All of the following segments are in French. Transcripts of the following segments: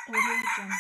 Audio Jungle.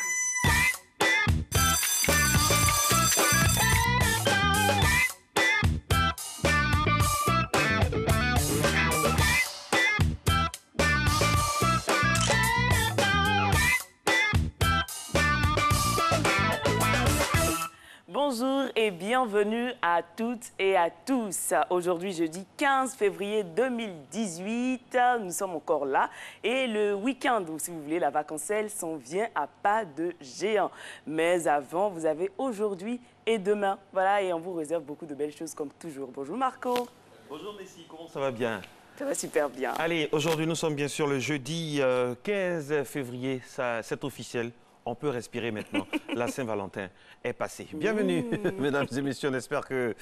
Bonjour et bienvenue à toutes et à tous. Aujourd'hui, jeudi 15 février 2018, nous sommes encore là. Et le week-end, ou si vous voulez, la vacancelle s'en vient à pas de géant. Mais avant, vous avez aujourd'hui et demain. Voilà, et on vous réserve beaucoup de belles choses comme toujours. Bonjour Marco. Bonjour Messi, comment ça va bien? Ça va super bien. Allez, aujourd'hui nous sommes bien sûr le jeudi 15 février, c'est officiel. On peut respirer maintenant. La Saint-Valentin est passée. Bienvenue, mesdames et messieurs. On espère que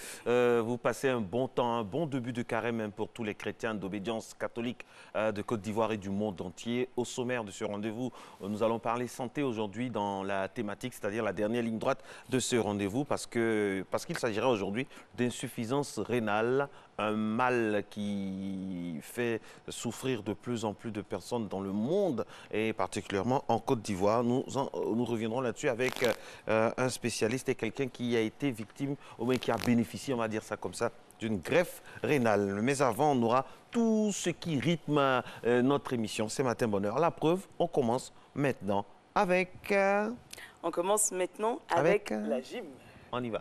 vous passez un bon temps, un bon début de carême même pour tous les chrétiens d'obédience catholique de Côte d'Ivoire et du monde entier. Au sommaire de ce rendez-vous, nous allons parler santé aujourd'hui dans la thématique, c'est-à-dire la dernière ligne droite de ce rendez-vous, parce qu'il s'agira aujourd'hui d'insuffisance rénale, un mal qui fait souffrir de plus en plus de personnes dans le monde et particulièrement en Côte d'Ivoire. Nous reviendrons là-dessus avec un spécialiste et quelqu'un qui a été victime, ou bien qui a bénéficié, on va dire ça comme ça, d'une greffe rénale. Mais avant, on aura tout ce qui rythme notre émission. C'est Matin Bonheur. La preuve, on commence maintenant avec... On commence maintenant avec la gym. On y va.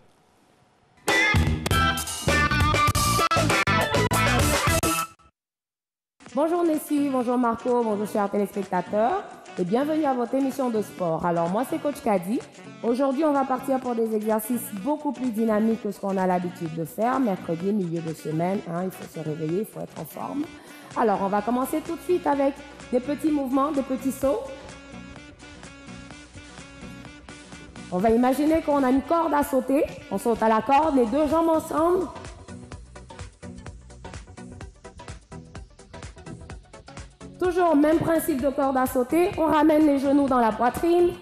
Bonjour Nessie, bonjour Marco, bonjour chers téléspectateurs et bienvenue à votre émission de sport. Alors moi c'est Coach Kadi. Aujourd'hui on va partir pour des exercices beaucoup plus dynamiques que ce qu'on a l'habitude de faire. Mercredi, milieu de semaine, il faut se réveiller, il faut être en forme. Alors on va commencer tout de suite avec des petits mouvements, des petits sauts. On va imaginer qu'on a une corde à sauter. On saute à la corde, les deux jambes ensemble. Toujours même principe de corde à sauter, on ramène les genoux dans la poitrine.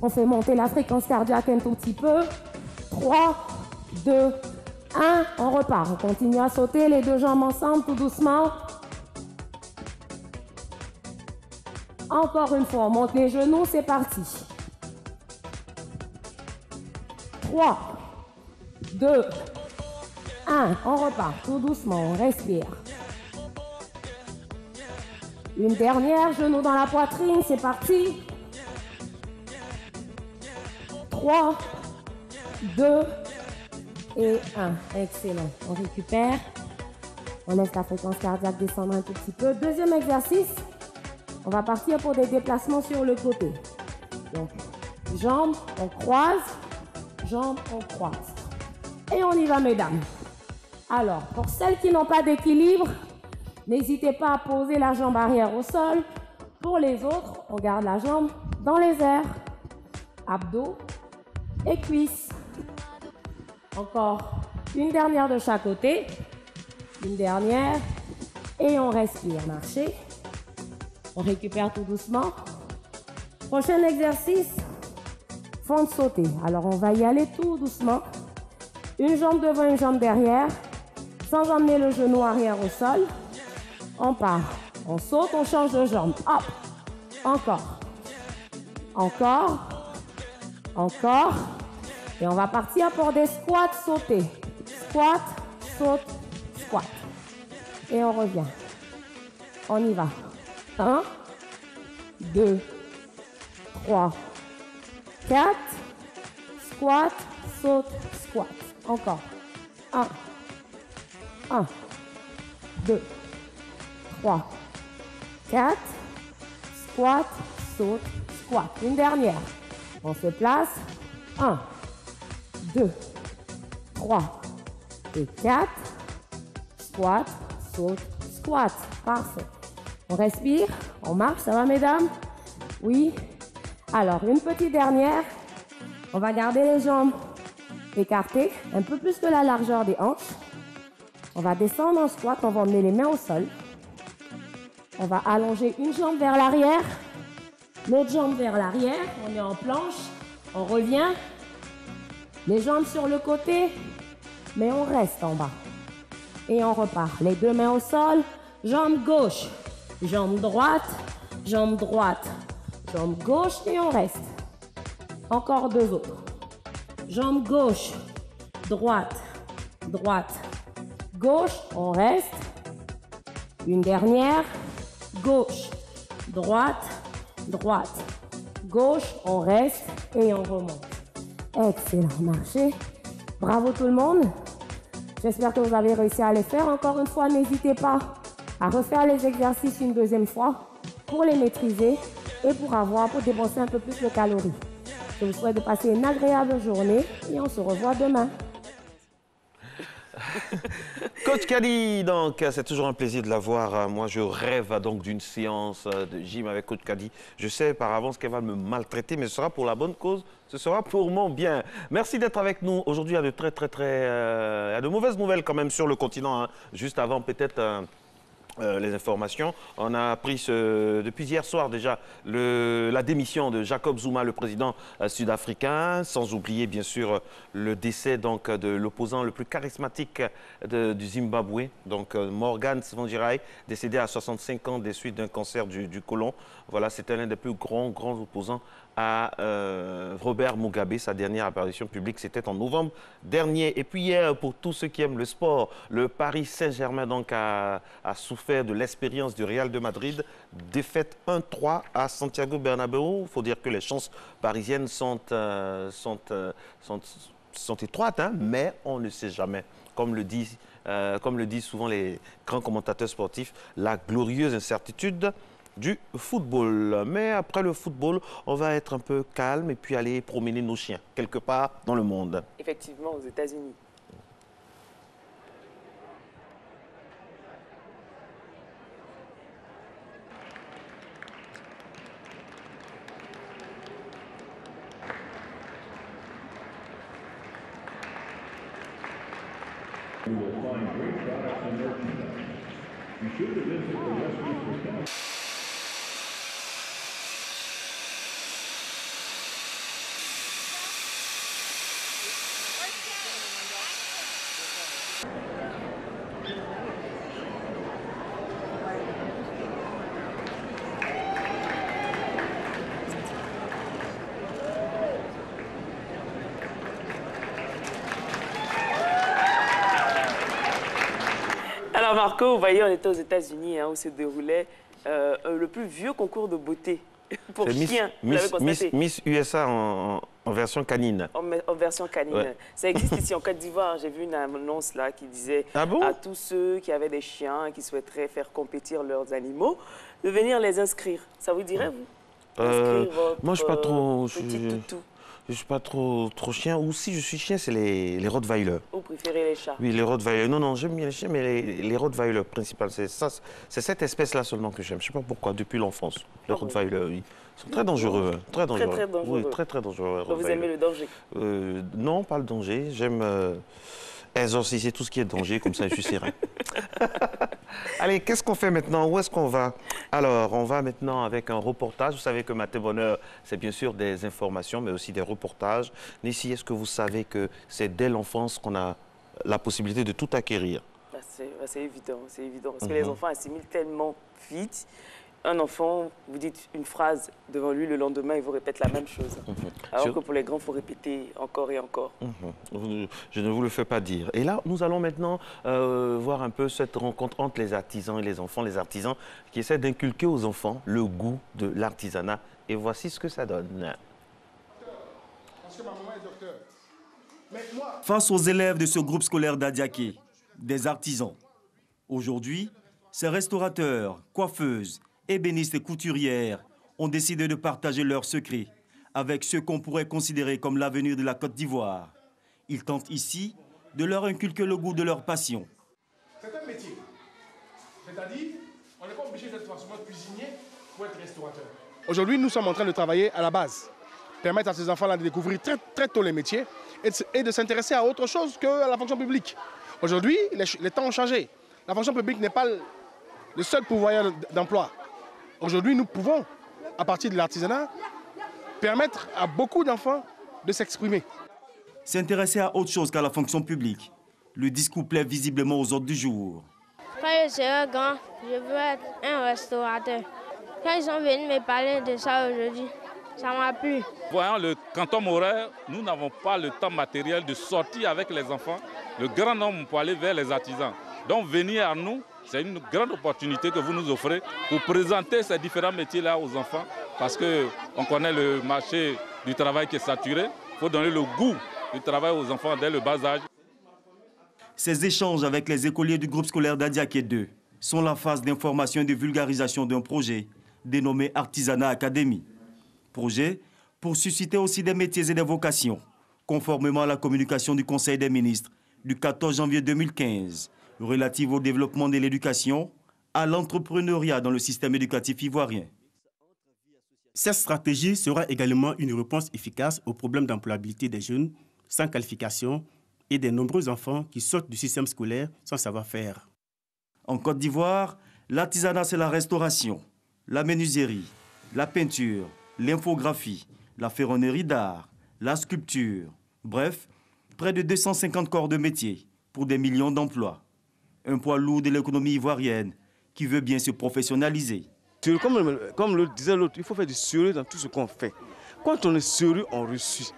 On fait monter la fréquence cardiaque un tout petit peu. 3, 2, 1, on repart. On continue à sauter les deux jambes ensemble tout doucement. Encore une fois, on monte les genoux, c'est parti. 3, 2, 1, on repart tout doucement, on respire. Une dernière, genou dans la poitrine, c'est parti. 3, 2 et 1. Excellent. On récupère. On laisse la fréquence cardiaque descendre un tout petit peu. Deuxième exercice, on va partir pour des déplacements sur le côté. Donc, jambes, on croise. Jambes, on croise. Et on y va, mesdames. Alors, pour celles qui n'ont pas d'équilibre, n'hésitez pas à poser la jambe arrière au sol. Pour les autres, on garde la jambe dans les airs. Abdos et cuisses. Encore une dernière de chaque côté. Une dernière. Et on respire. Marcher. On récupère tout doucement. Prochain exercice. Fente sauter. Alors, on va y aller tout doucement. Une jambe devant, une jambe derrière. Sans emmener le genou arrière au sol. On part, on saute, on change de jambe. Hop, encore, encore, encore. Et on va partir pour des squats sautés. Squat, saute, squat. Et on revient. On y va. 1, 2, 3, 4. Squat, saute, squat. Encore. 1, 2, 3, 4, squat, saute, squat. Une dernière. On se place. 1, 2, 3 et 4. Squat, saute, squat. Parfait. On respire, on marche, ça va mesdames? Oui. Alors, une petite dernière. On va garder les jambes écartées, un peu plus que la largeur des hanches. On va descendre en squat, on va emmener les mains au sol. On va allonger une jambe vers l'arrière, l'autre jambe vers l'arrière. On est en planche, on revient. Les jambes sur le côté, mais on reste en bas. Et on repart. Les deux mains au sol, jambe gauche, jambe droite, Jambe gauche et on reste. Encore 2 autres. Jambe gauche, droite, droite, gauche, on reste. Une dernière. Gauche, droite, droite, gauche, on reste et on remonte. Excellent marché. Bravo tout le monde. J'espère que vous avez réussi à les faire. Encore une fois, n'hésitez pas à refaire les exercices une 2e fois pour les maîtriser et pour dépenser un peu plus de calories. Je vous souhaite de passer une agréable journée et on se revoit demain. Coach Kadi, donc c'est toujours un plaisir de la voir. Moi, je rêve donc d'une séance de gym avec Coach Kadi. Je sais par avance qu'elle va me maltraiter, mais ce sera pour la bonne cause, ce sera pour mon bien. Merci d'être avec nous. Aujourd'hui, il y a il y a de mauvaises nouvelles quand même sur le continent. Hein. Juste avant, peut-être... les informations. On a appris depuis hier soir déjà la démission de Jacob Zuma, le président sud-africain, sans oublier bien sûr le décès donc, de l'opposant le plus charismatique du Zimbabwe, donc Morgan Tsvangirai, décédé à 65 ans des suites d'un cancer du côlon. Voilà, c'était l'un des plus grands opposants à Robert Mugabe. Sa dernière apparition publique, c'était en novembre dernier. Et puis hier, pour tous ceux qui aiment le sport, le Paris Saint-Germain donc a souffert de l'expérience du Real de Madrid. Défaite 1-3 à Santiago Bernabéu. Il faut dire que les chances parisiennes sont étroites, hein, mais on ne sait jamais. Comme le disent souvent les grands commentateurs sportifs, la glorieuse incertitude du football. Mais après le football, on va être un peu calme et puis aller promener nos chiens quelque part dans le monde. Effectivement, aux États-Unis. Alors Marco, vous voyez, on était aux États-Unis hein, où se déroulait le plus vieux concours de beauté pour chiens. Miss USA en version canine. En version canine. Ouais. Ça existe ici en Côte d'Ivoire. J'ai vu une annonce là qui disait à tous ceux qui avaient des chiens et qui souhaiteraient faire compétir leurs animaux de venir les inscrire. Ça vous dirait, vous inscrire votre moi, je suis pas trop... petit toutou. Je ne suis pas trop chien. Ou si je suis chien, c'est les Rottweiler. Vous préférez les chats? Oui, les Rottweiler. Non, j'aime bien les chiens, mais les Rottweiler, principal. C'est cette espèce-là seulement que j'aime. Je ne sais pas pourquoi, depuis l'enfance. Les Rottweiler, oui. Ils sont très dangereux. Très dangereux. Très dangereux. Oui, très dangereux. Vous aimez le danger? Non, pas le danger. J'aime exorciser tout ce qui est danger, comme ça je suis serein. Allez, qu'est-ce qu'on fait maintenant? Où est-ce qu'on va? Alors, on va maintenant avec un reportage. Vous savez que Matin Bonheur, c'est bien sûr des informations, mais aussi des reportages. Nessie, est-ce que vous savez que c'est dès l'enfance qu'on a la possibilité de tout acquérir? C'est évident, parce que les enfants assimilent tellement vite. Un enfant, vous dites une phrase devant lui, le lendemain, il vous répète la même chose. Alors que pour les grands, il faut répéter encore et encore. Je ne vous le fais pas dire. Et là, nous allons maintenant voir un peu cette rencontre entre les artisans et les enfants. Les artisans qui essaient d'inculquer aux enfants le goût de l'artisanat. Et voici ce que ça donne. Face aux élèves de ce groupe scolaire d'Adiaké, des artisans. Aujourd'hui, ces restaurateurs, coiffeuses, ébénistes et couturières ont décidé de partager leurs secrets avec ceux qu'on pourrait considérer comme l'avenir de la Côte d'Ivoire. Ils tentent ici de leur inculquer le goût de leur passion. C'est un métier. C'est-à-dire, on n'est pas obligé d'être forcément cuisinier pour être restaurateur. Aujourd'hui, nous sommes en train de travailler à la base. Permettre à ces enfants-là de découvrir très tôt les métiers et de s'intéresser à autre chose que la fonction publique. Aujourd'hui, les temps ont changé. La fonction publique n'est pas le seul pourvoyeur d'emploi. Aujourd'hui, nous pouvons, à partir de l'artisanat, permettre à beaucoup d'enfants de s'exprimer. S'intéresser à autre chose qu'à la fonction publique. Le discours plaît visiblement aux ordres du jour. Quand je serai grand, je veux être un restaurateur. Quand ils sont venus me parler de ça aujourd'hui, ça m'a plu. Voyant le canton Moret, nous n'avons pas le temps matériel de sortir avec les enfants, le grand nombre pour aller vers les artisans. Donc venir à nous, c'est une grande opportunité que vous nous offrez pour présenter ces différents métiers-là aux enfants, parce qu'on connaît le marché du travail qui est saturé. Il faut donner le goût du travail aux enfants dès le bas âge. Ces échanges avec les écoliers du groupe scolaire d'Adiaké 2 sont la phase d'information et de vulgarisation d'un projet dénommé Artisanat Academy. Projet pour susciter aussi des métiers et des vocations, conformément à la communication du Conseil des ministres du 14 janvier 2015, relative au développement de l'éducation, à l'entrepreneuriat dans le système éducatif ivoirien. Cette stratégie sera également une réponse efficace aux problèmes d'employabilité des jeunes sans qualification et des nombreux enfants qui sortent du système scolaire sans savoir-faire. En Côte d'Ivoire, l'artisanat, c'est la restauration, la menuiserie, la peinture, l'infographie, la ferronnerie d'art, la sculpture. Bref, près de 250 corps de métier pour des millions d'emplois. Un poids lourd de l'économie ivoirienne qui veut bien se professionnaliser. Comme le disait l'autre, il faut faire du sérieux dans tout ce qu'on fait. Quand on est sérieux, on réussit.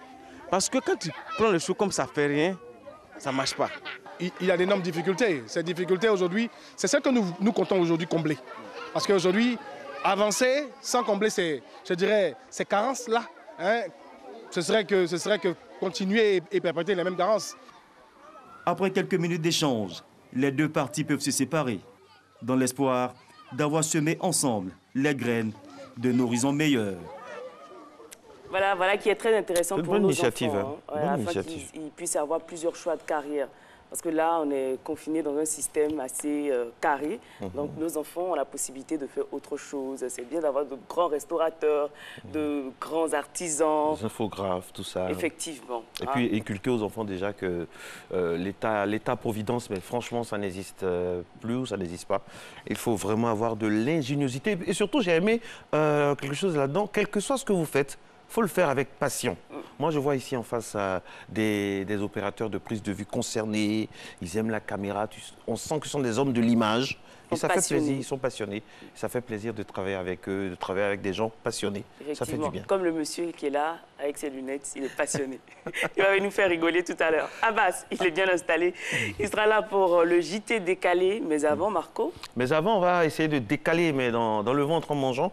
Parce que quand tu prends les choses comme ça ne fait rien, ça ne marche pas. Il y a d'énormes difficultés. Ces difficultés aujourd'hui, c'est celles que nous comptons aujourd'hui combler. Parce qu'aujourd'hui, avancer sans combler ces carences-là, hein, ce serait que continuer et perpétuer les mêmes carences. Après quelques minutes d'échange, les deux parties peuvent se séparer, dans l'espoir d'avoir semé ensemble les graines d'un horizon meilleur. Voilà qui est très intéressant pour nos enfants. Afin qu'ils puissent avoir plusieurs choix de carrière. Parce que là, on est confiné dans un système assez carré. Donc, nos enfants ont la possibilité de faire autre chose. C'est bien d'avoir de grands restaurateurs, de grands artisans. Des infographes, tout ça. Effectivement. Et puis, inculquer aux enfants déjà que l'État-providence, mais franchement, ça n'existe plus ou ça n'existe pas. Il faut vraiment avoir de l'ingéniosité. Et surtout, j'ai aimé quelque chose là-dedans. Quel que soit ce que vous faites, il faut le faire avec passion. Moi, je vois ici en face des opérateurs de prise de vue concernés. Ils aiment la caméra. On sent que ce sont des hommes de l'image. Et ça fait plaisir, ils sont passionnés. Ça fait plaisir de travailler avec eux, de travailler avec des gens passionnés. Ça fait du bien. Comme le monsieur qui est là, avec ses lunettes, il est passionné. Il va nous faire rigoler tout à l'heure. Abbas, il est bien installé. Il sera là pour le JT décalé. Mais avant, Marco? Mais avant, on va essayer de décaler, mais dans le ventre en mangeant.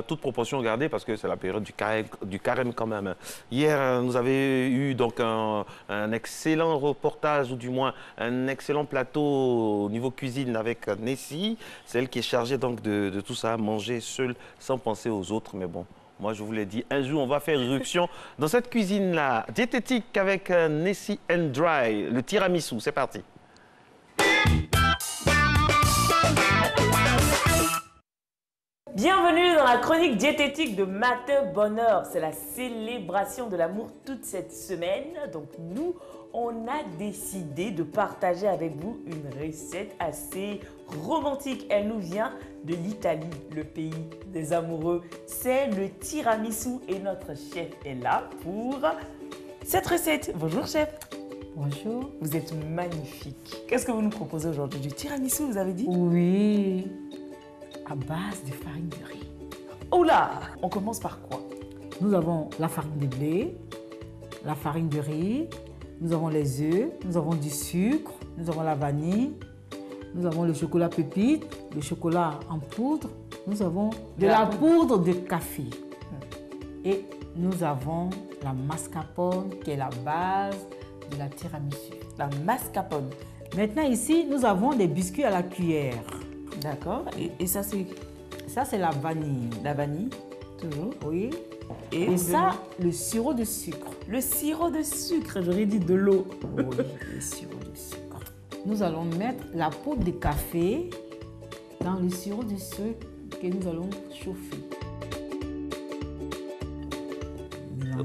Toute proportion gardée, parce que c'est la période du carême quand même. Hier, nous avions eu donc un excellent reportage, ou du moins un excellent plateau au niveau cuisine avec Nessie, celle qui est chargée donc de tout ça, manger seule sans penser aux autres. Mais bon, moi je vous l'ai dit, un jour on va faire irruption dans cette cuisine-là, diététique avec Nessie and Dry, le tiramisu. C'est parti. Bienvenue dans la chronique diététique de Matin Bonheur. C'est la célébration de l'amour toute cette semaine. Donc nous, on a décidé de partager avec vous une recette assez romantique. Elle nous vient de l'Italie, le pays des amoureux. C'est le tiramisu et notre chef est là pour cette recette. Bonjour chef. Bonjour. Vous êtes magnifique. Qu'est-ce que vous nous proposez aujourd'hui? Du tiramisu, vous avez dit? Oui, à base de farine de riz. Oula! On commence par quoi? Nous avons la farine de blé, la farine de riz, nous avons les œufs, nous avons du sucre, nous avons la vanille, nous avons le chocolat pépite, le chocolat en poudre, nous avons de la poudre de café. Et nous avons la mascarpone qui est la base de la tiramisu. La mascarpone. Maintenant ici, nous avons des biscuits à la cuillère. D'accord. Et ça, c'est... Ça, c'est la vanille. La vanille, toujours. Oui. Et ça, le sirop de sucre. Le sirop de sucre, j'aurais dit de l'eau. Oui, le sirop de sucre. Nous allons mettre la poudre de café dans le sirop de sucre que nous allons chauffer.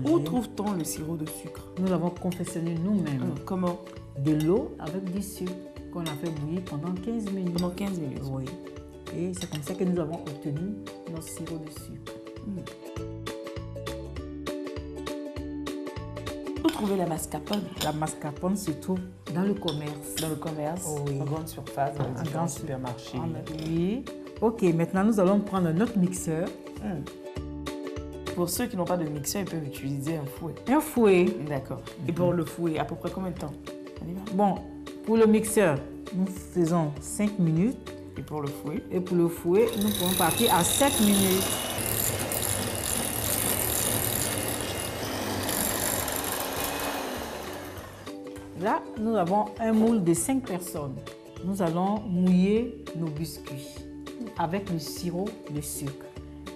Où trouve-t-on le sirop de sucre? Nous l'avons confectionné nous-mêmes. Comment? De l'eau avec du sucre qu'on a fait bouillir pendant 15 minutes. Pendant 15 minutes? Oui. Et c'est comme ça que nous avons obtenu notre sirop de sucre. Où trouver la mascarpone? La mascarpone se trouve dans le commerce. Dans le commerce? Oui. En grande surface, dans les différents supermarchés. Oui. Ok, maintenant nous allons prendre notre mixeur. Pour ceux qui n'ont pas de mixeur, ils peuvent utiliser un fouet. Un fouet. D'accord. Et pour le fouet, à peu près combien de temps? On y va. Bon, pour le mixeur, nous faisons 5 minutes. Et pour le fouet? Et pour le fouet, nous pouvons partir à 7 minutes. Là, nous avons un moule de 5 personnes. Nous allons mouiller nos biscuits avec le sirop de sucre.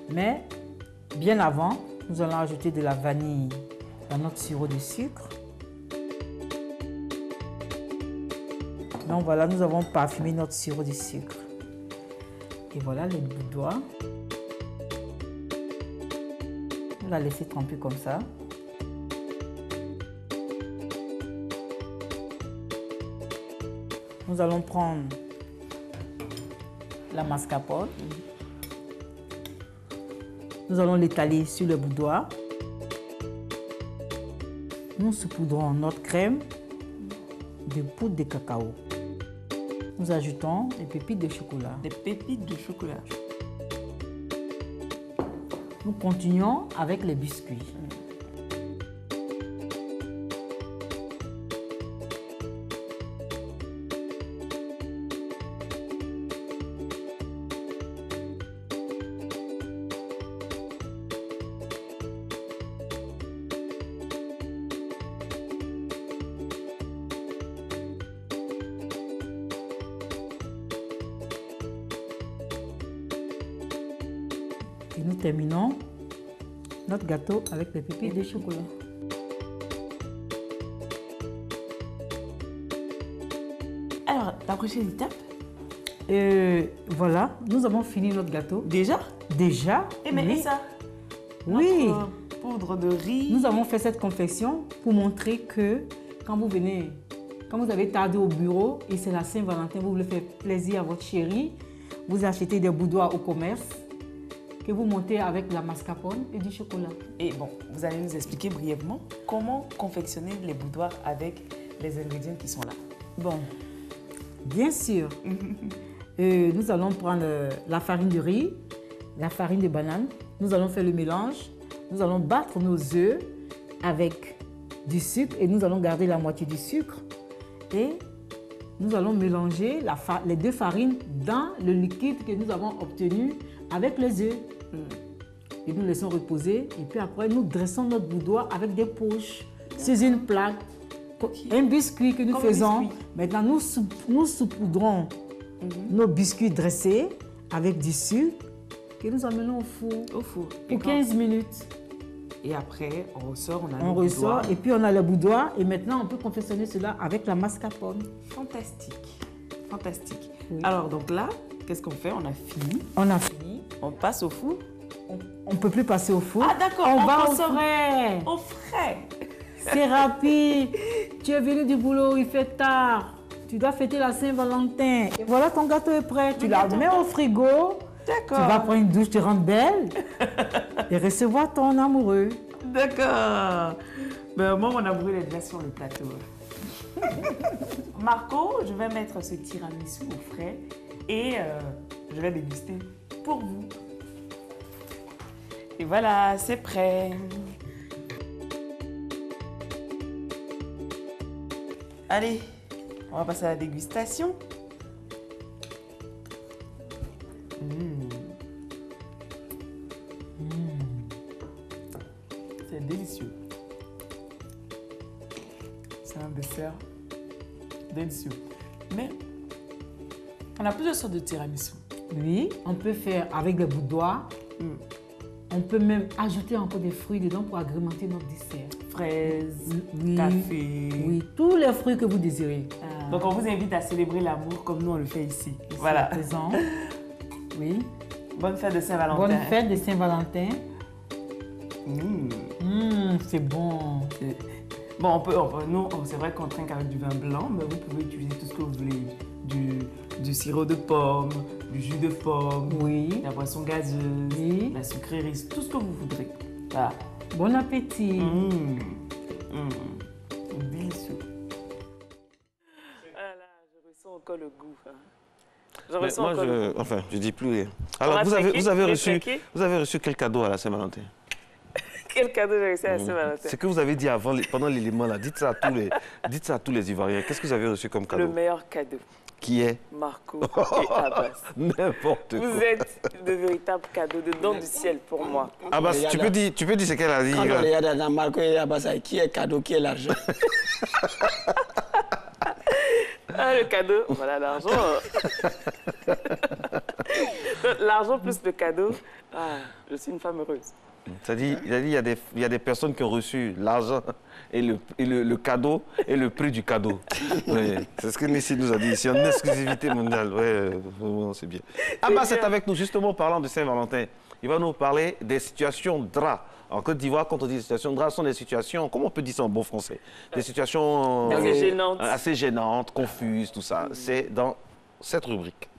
Mais bien avant, nous allons ajouter de la vanille dans notre sirop de sucre. Donc voilà, nous avons parfumé notre sirop de sucre. Et voilà les boudoirs. On va laisser tremper comme ça. Nous allons prendre la mascarpone. Nous allons l'étaler sur le boudoir. Nous saupoudrons notre crème de poudre de cacao. Nous ajoutons des pépites de chocolat. Des pépites de chocolat. Nous continuons avec les biscuits. Et nous terminons notre gâteau avec les pépites de chocolat. Alors, la prochaine étape? Voilà, nous avons fini notre gâteau. Déjà? Déjà. Et mais oui. et ça? Oui. Notre poudre de riz. Nous avons fait cette confection pour montrer que quand vous venez, quand vous avez tardé au bureau et c'est la Saint-Valentin, vous voulez faire plaisir à votre chérie, vous achetez des boudoirs au commerce que vous montez avec la mascarpone et du chocolat. Et bon, vous allez nous expliquer brièvement comment confectionner les boudoirs avec les ingrédients qui sont là. Bon, bien sûr. Nous allons prendre la farine de riz, la farine de banane. Nous allons faire le mélange. Nous allons battre nos œufs avec du sucre et nous allons garder la moitié du sucre. Et nous allons mélanger les deux farines dans le liquide que nous avons obtenu avec les œufs. Et nous laissons reposer. Et puis après, nous dressons notre boudoir avec des poches sur une plaque. Un biscuit que nous faisons. Maintenant, nous saupoudrons nos biscuits dressés avec du sucre que nous emmenons au four. Au four. Pour 15 minutes. Et après, on ressort, on a on le ressort boudoir. et puis on a le boudoir. Et maintenant, on peut confectionner cela avec la mascarpone. Fantastique. Fantastique. Oui. Alors, donc là, qu'est-ce qu'on fait? On a fini. On a fini. On passe au four. On ne peut plus passer au four. Ah, d'accord. On va au passe frais. Au frais. C'est rapide. Tu es venu du boulot, il fait tard. Tu dois fêter la Saint-Valentin. Et voilà, ton gâteau est prêt. Tu la mets au frigo. D'accord. Tu vas prendre une douche, te rendre belle et recevoir ton amoureux. D'accord. Ben, moi, mon amoureux est déjà sur le plateau. Marco, je vais mettre ce tiramisu au frais et je vais déguster pour vous. Et voilà, c'est prêt. Allez, on va passer à la dégustation. C'est délicieux. C'est un dessert délicieux. Mais on a plusieurs sortes de tiramisu. Oui, on peut faire avec des boudoirs. On peut même ajouter encore des fruits dedans pour agrémenter notre dessert. Fraises, Oui, café. oui, tous les fruits que vous désirez. Donc on vous invite à célébrer l'amour comme nous on le fait ici. Voilà. Présent. Oui. Bonne fête de Saint-Valentin. Bonne fête de Saint-Valentin. C'est bon. Bon, nous, c'est vrai qu'on trinque avec du vin blanc, mais vous pouvez utiliser tout ce que vous voulez. Du sirop de pomme, du jus de pomme, oui, la boisson gazeuse, oui, la sucrerie, tout ce que vous voudrez. Voilà. Bon appétit. Délicieux. Voilà, je ressens encore le goût. Hein. Je reçois encore. Enfin, je dis plus rien. Alors, vous avez reçu quel cadeau à la Saint-Valentin? Quel cadeau j'ai reçu à la Saint-Valentin? Ce que vous avez dit avant, pendant l'élément là, dites ça à tous les Ivoiriens. Qu'est-ce que vous avez reçu comme cadeau? Le meilleur cadeau. Qui est? Marco et Abbas. N'importe quoi. Vous êtes de véritables cadeaux, de dons du ciel pour moi. Abbas, tu peux dire ce qu'elle a dit. Quand on regarde dans Marco et Abbas, qui est cadeau, qui est l'argent? Ah, le cadeau, voilà l'argent. L'argent plus le cadeau, je suis une femme heureuse. Il a dit il y a des personnes qui ont reçu l'argent et le cadeau et le prix du cadeau. Oui, c'est ce que Nessie nous a dit ici en exclusivité mondiale. Oui, c'est bien. Abbas est avec nous justement parlant de Saint-Valentin. Il va nous parler des situations drap. En Côte d'Ivoire, quand on dit des situations drap, ce sont des situations, comment on peut dire ça en bon français? Des situations assez gênantes, confuses, tout ça. C'est dans cette rubrique.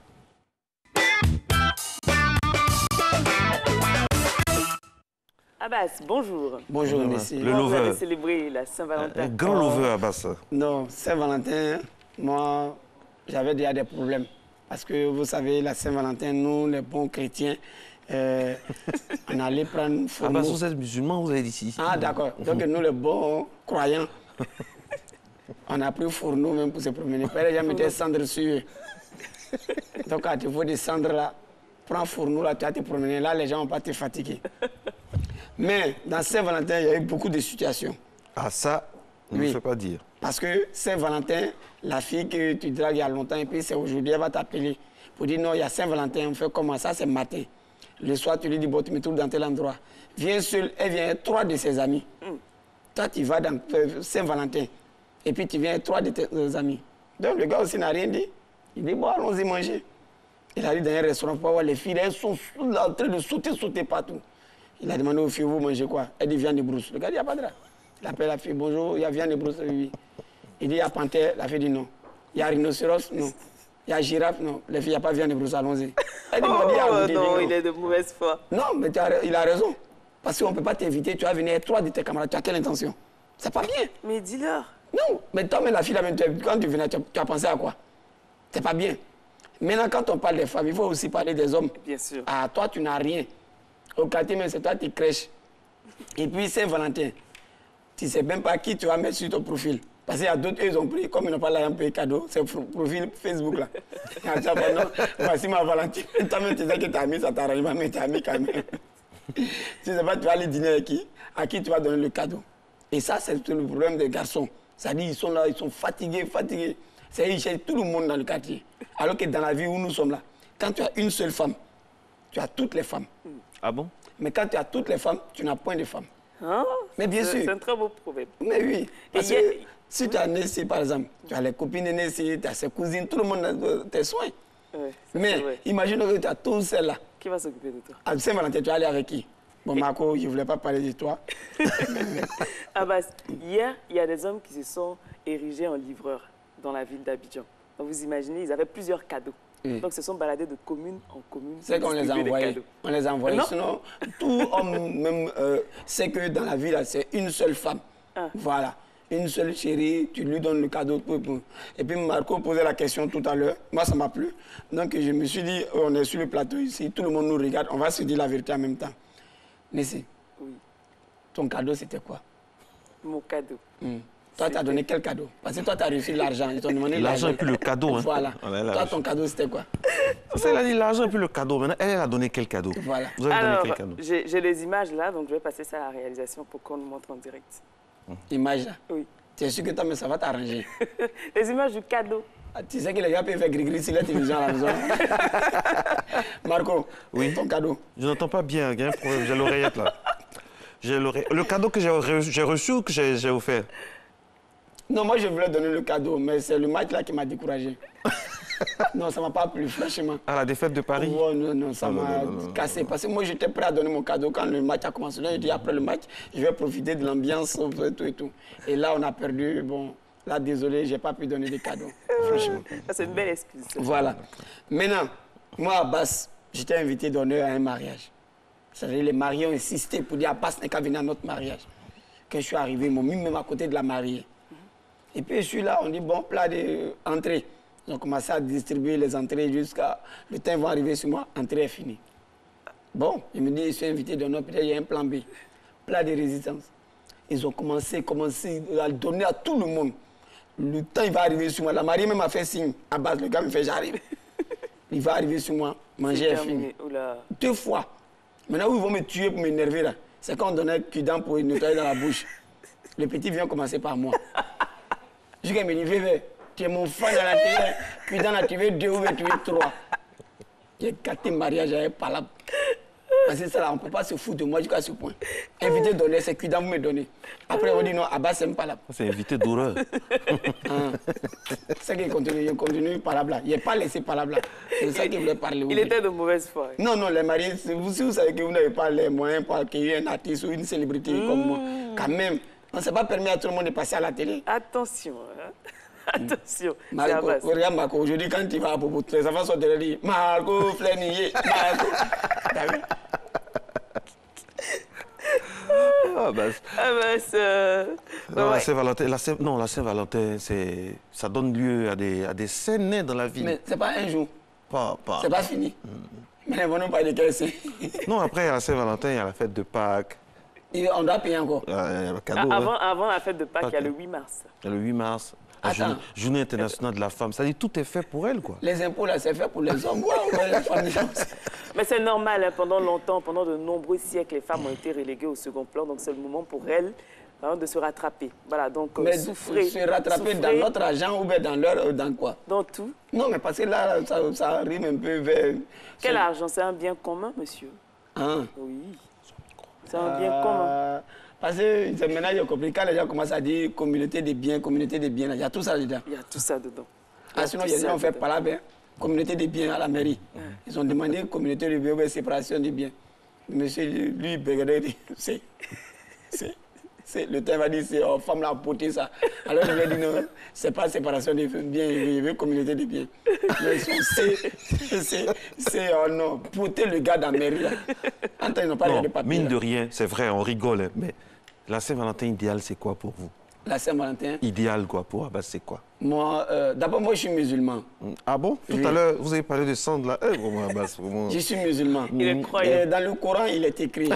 Abbas, bonjour. Bonjour, Nessie. Le lover. Vous avez célébré la Saint-Valentin. Un grand lover, Abbas. Non, Saint-Valentin, moi, j'avais déjà des problèmes. Parce que vous savez, la Saint-Valentin, nous, les bons chrétiens, on allait prendre fourneau. Abbas, vous êtes musulman, vous avez dit ici. Ah, d'accord. Donc, nous, les bons croyants, on a pris fourneau même pour se promener. Père, j'ai mis des cendres sur eux. Donc, quand tu vois des cendres là, prends fourneau là, tu vas te promener. Là, les gens vont pas te fatiguer. Mais dans Saint-Valentin, il y a eu beaucoup de situations. Ah, ça, ne me fait pas dire. Parce que Saint-Valentin, la fille que tu dragues il y a longtemps, et puis c'est aujourd'hui, elle va t'appeler pour dire non, il y a Saint-Valentin, on fait comment ça, c'est matin. Le soir, tu lui dis, bon, tu me trouves dans tel endroit. Viens seul, elle vient avec 3 de ses amis. Toi, tu vas dans Saint-Valentin, et puis tu viens avec 3 de tes amis. Donc le gars aussi n'a rien dit. Il dit, bon, allons-y manger. Il arrive dans un restaurant pour voir les filles, elles sont en train de sauter partout. Il a demandé aux filles, vous mangez quoi? Elle dit, viande de brousse. Le gars dit, il n'y a pas de là. Il appelle la fille, bonjour, il y a viande de brousse, oui. Il dit, il y a panthère, la fille dit non. Il y a rhinocéros, non. Il y a girafe, non. Les filles, il n'y a pas viande de brousse, allons-y. Elle dit, non, il est de mauvaise foi. Non, mais il a raison. Parce qu'on ne peut pas t'inviter, tu vas venir avec 3 de tes camarades, tu as quelle intention? C'est pas bien. Mais dis-leur. Non, mais toi, mais la fille, quand tu venais, tu as pensé à quoi? C'est pas bien. Maintenant, quand on parle des femmes, il faut aussi parler des hommes. Bien sûr. Ah, toi, tu n'as rien. Au quartier, même c'est toi qui crèches. Et puis Saint-Valentin, tu ne sais même pas qui tu vas mettre sur ton profil. Parce qu'il y a d'autres, ils ont pris, comme ils n'ont pas l'argent pour les cadeaux, c'est le profil Facebook là. Voici ma Valentine. Toi-même, tu sais que tu as mis, ça t'arrange pas, mais tu as mis quand même. Tu ne sais pas, tu vas aller dîner avec qui? À qui tu vas donner le cadeau? Et ça, c'est le problème des garçons. C'est-à-dire, ils sont là, ils sont fatigués. C'est ils cherchent tout le monde dans le quartier. Alors que dans la vie où nous sommes là, quand tu as une seule femme, tu as toutes les femmes. Ah bon? Mais quand tu as toutes les femmes, tu n'as point de femmes. Hein? Mais bien sûr. C'est un très beau problème. Mais oui. Parce que si tu as Nessie, par exemple, tu as les copines de Nessie, tu as ses cousines, tout le monde a tes soins. Ouais, mais imagine que tu as tous celles-là. Qui va s'occuper de toi? À Saint-Valentin, tu vas aller avec qui? Bon, Marco, je ne voulais pas parler de toi. Abbas, hier, il y a des hommes qui se sont érigés en livreurs dans la ville d'Abidjan. Donc vous imaginez, ils avaient plusieurs cadeaux. Donc, ils se sont baladés de commune en commune. C'est qu'on les a envoyés. On les a envoyés. Sinon, tout homme même sait que dans la ville, c'est une seule femme. Voilà. Une seule chérie, tu lui donnes le cadeau. Et puis Marco posait la question tout à l'heure. Moi, ça m'a plu. Donc, je me suis dit, on est sur le plateau ici, tout le monde nous regarde, on va se dire la vérité en même temps. Nessie, ton cadeau, c'était quoi? Mon cadeau. Toi, tu as donné quel cadeau? Parce que toi, tu as reçu l'argent. Ils t'ont demandé l'argent et puis le cadeau. Hein. Voilà. Toi, ton cadeau, c'était quoi? Elle a dit l'argent et puis le cadeau. Maintenant, elle a donné quel cadeau? Voilà. Vous avez donné quel cadeau? J'ai les images là, donc je vais passer ça à la réalisation pour qu'on nous montre en direct. Images là? Oui. Tu es sûr que toi, mais ça va t'arranger? Les images du cadeau. Ah, tu sais que les gars peuvent faire gris-gris sur la télévision à la maison. Marco, ton cadeau? Je n'entends pas bien, il y a un problème. J'ai l'oreillette là. Le cadeau que j'ai reçu ou que j'ai offert? Non, moi je voulais donner le cadeau, mais c'est le match là qui m'a découragé. Non, ça ne m'a pas plu, franchement. À la défaite de Paris? Oh, non, ça m'a cassé. Parce que moi, j'étais prêt à donner mon cadeau quand le match a commencé. Là, j'ai dit après le match, je vais profiter de l'ambiance et tout. Et là, on a perdu. Bon, là, désolé, je n'ai pas pu donner de cadeau. Franchement. C'est une belle excuse. Voilà. Maintenant, moi, Abbas, j'étais invité d'honneur à un mariage. C'est-à-dire les mariés ont insisté pour dire Abbas n'est qu'à venir à notre mariage. Quand je suis arrivé, ils m'ont mis même à côté de la mariée. Et puis je suis là, on dit bon, plat d'entrée. Ils ont commencé à distribuer les entrées jusqu'à... Le temps va arriver sur moi, entrée est finie. Bon, il me dit, je suis invité d'honneur, peut-être il y a un plan B. Plat de résistance. Ils ont commencé à donner à tout le monde. Le temps, il va arriver sur moi. La mariée même a fait signe. À base, le gars me fait, j'arrive. Il va arriver sur moi, manger est fini. 2 fois. Maintenant, où ils vont me tuer pour m'énerver, là, c'est quand on donnait Cudan pour nettoyer dans la bouche. Le petit vient commencer par moi. Jusqu'à me dit, Vévé, tu es mon fan à la télé. Cudan a tué 2 ou a tué 3. J'ai gâté le mariage, j'avais pas là. Parce que ça, là, on ne peut pas se foutre de moi jusqu'à ce point. Invité donné, c'est Cudan, vous me donnez. Après, on dit non, Abbas, c'est pas là. C'est invité d'horreur. C'est qu'il continue par là. Il n'est pas laissé par là. C'est ça qu'il voulait parler. Il était de mauvaise foi. Non, non, les mariés, si vous savez que vous n'avez pas les moyens pour accueillir un artiste ou une célébrité comme moi, quand même, on ne s'est pas permis à tout le monde de passer à la télé. Attention, hein. Attention. Marco, regarde Marco, aujourd'hui quand tu vas à Bobo, les enfants sont derrière lui. Marco, Flénier, Marco. T'as vu? La Saint-Valentin, ça donne lieu à des scènes dans la vie. Mais c'est pas un jour. Pas. C'est pas fini. Mais ils vont nous parler de quel c'est. Non, après, à la Saint-Valentin, il y a la fête de Pâques. Et on doit payer encore. Cadeau, avant la fête de Pâques, il y a le 8 mars. Il y a le 8 mars. La journée internationale de la femme. Ça dit tout est fait pour elle, quoi. Les impôts, là, c'est fait pour les hommes. Ouais, les femmes. Mais c'est normal, hein, pendant longtemps, pendant de nombreux siècles, les femmes ont été reléguées au second plan. Donc c'est le moment pour elles de se rattraper. Voilà, donc mais souffrez. Se rattraper dans notre argent ou bien dans leur... dans quoi? Dans tout. Non, mais parce que là, ça arrive un peu vers... Quel argent? C'est un bien commun, monsieur. Hein? Oui. C'est un bien commun. Parce que maintenant, j'ai compris, quand les gens commencent à dire communauté des biens, il y a tout ça dedans. Il y a tout ça dedans. Sinon, il y a des gens qui ont fait par là, bien, communauté des biens à la mairie. Ils ont demandé communauté des biens, séparation des biens. Monsieur, lui, le temps va dire, c'est oh, femme l'a porté ça. Alors, je lui ai dit, non, c'est pas séparation des biens, il veut communauté des biens. Mais c'est, oh non, porter le gars dans la mairie. Ils n'ont pas non, de papier. Mine de rien, c'est vrai, on rigole, hein, mais la Saint-Valentin idéale, c'est quoi pour vous? La Saint-Valentin? Idéal, quoi, pour Abbas, c'est quoi? Moi, d'abord, moi, je suis musulman. Ah bon? Tout à l'heure, vous avez parlé de sang de la... vraiment, Abbas, vraiment... Je suis musulman. Il est croyant. Dans le Coran, il est écrit...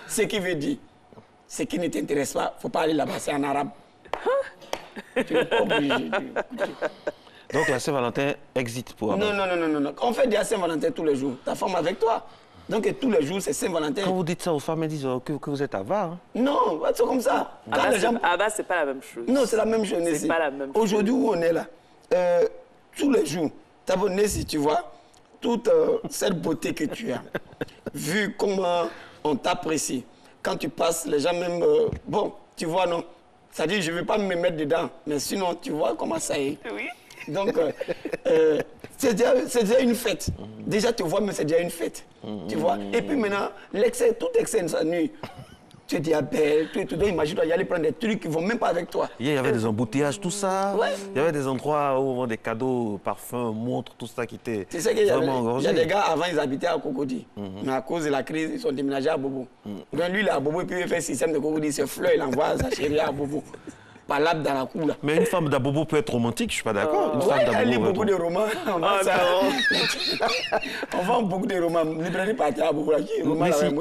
Ce qui veut dire, ce qui ne t'intéresse pas, il ne faut pas aller là-bas, c'est en arabe. Tu n'es pas obligé. Donc la Saint-Valentin existe pour Abbas? Non. On fait des Saint-Valentin tous les jours. Ta femme avec toi. Donc tous les jours, c'est Saint-Valentin. Quand vous dites ça aux femmes, elles disent que vous êtes avare. Hein? Non, c'est comme ça. Abbas, c'est pas la même chose. Non, c'est la même chose. C'est pas la même chose. Aujourd'hui, où on est là, tous les jours, d'abord, Nessie, tu vois, toute cette beauté que tu as, vu comment on t'apprécie, quand tu passes, les gens même, bon, tu vois, non, ça dit, je ne vais pas me mettre dedans, mais sinon, tu vois comment ça est. Oui. Donc, c'est déjà une fête. Déjà, tu vois, mais c'est déjà une fête. Tu vois. Et puis maintenant, l'excès, tout excès ça nuit. Tu es diabète, tout. Donc, imagine-toi, y aller prendre des trucs qui ne vont même pas avec toi. Hier, il y avait des embouteillages, tout ça. Ouais. Il y avait des endroits où on vend des cadeaux, parfums, montres, tout ça qui était vraiment engorgé. Il y a des gars, avant, ils habitaient à Cocody. Mais à cause de la crise, ils sont déménagés à Bobo. Donc, lui, il est à Bobo, et puis il fait le système de Cocody. C'est fleur, il envoie sa chérie à Bobo. Palable dans la cour, là. Mais une femme d'Abobo peut être romantique, je suis pas d'accord. Elle lit beaucoup de romans. On vend beaucoup de romans. Librairie partie à Bobo.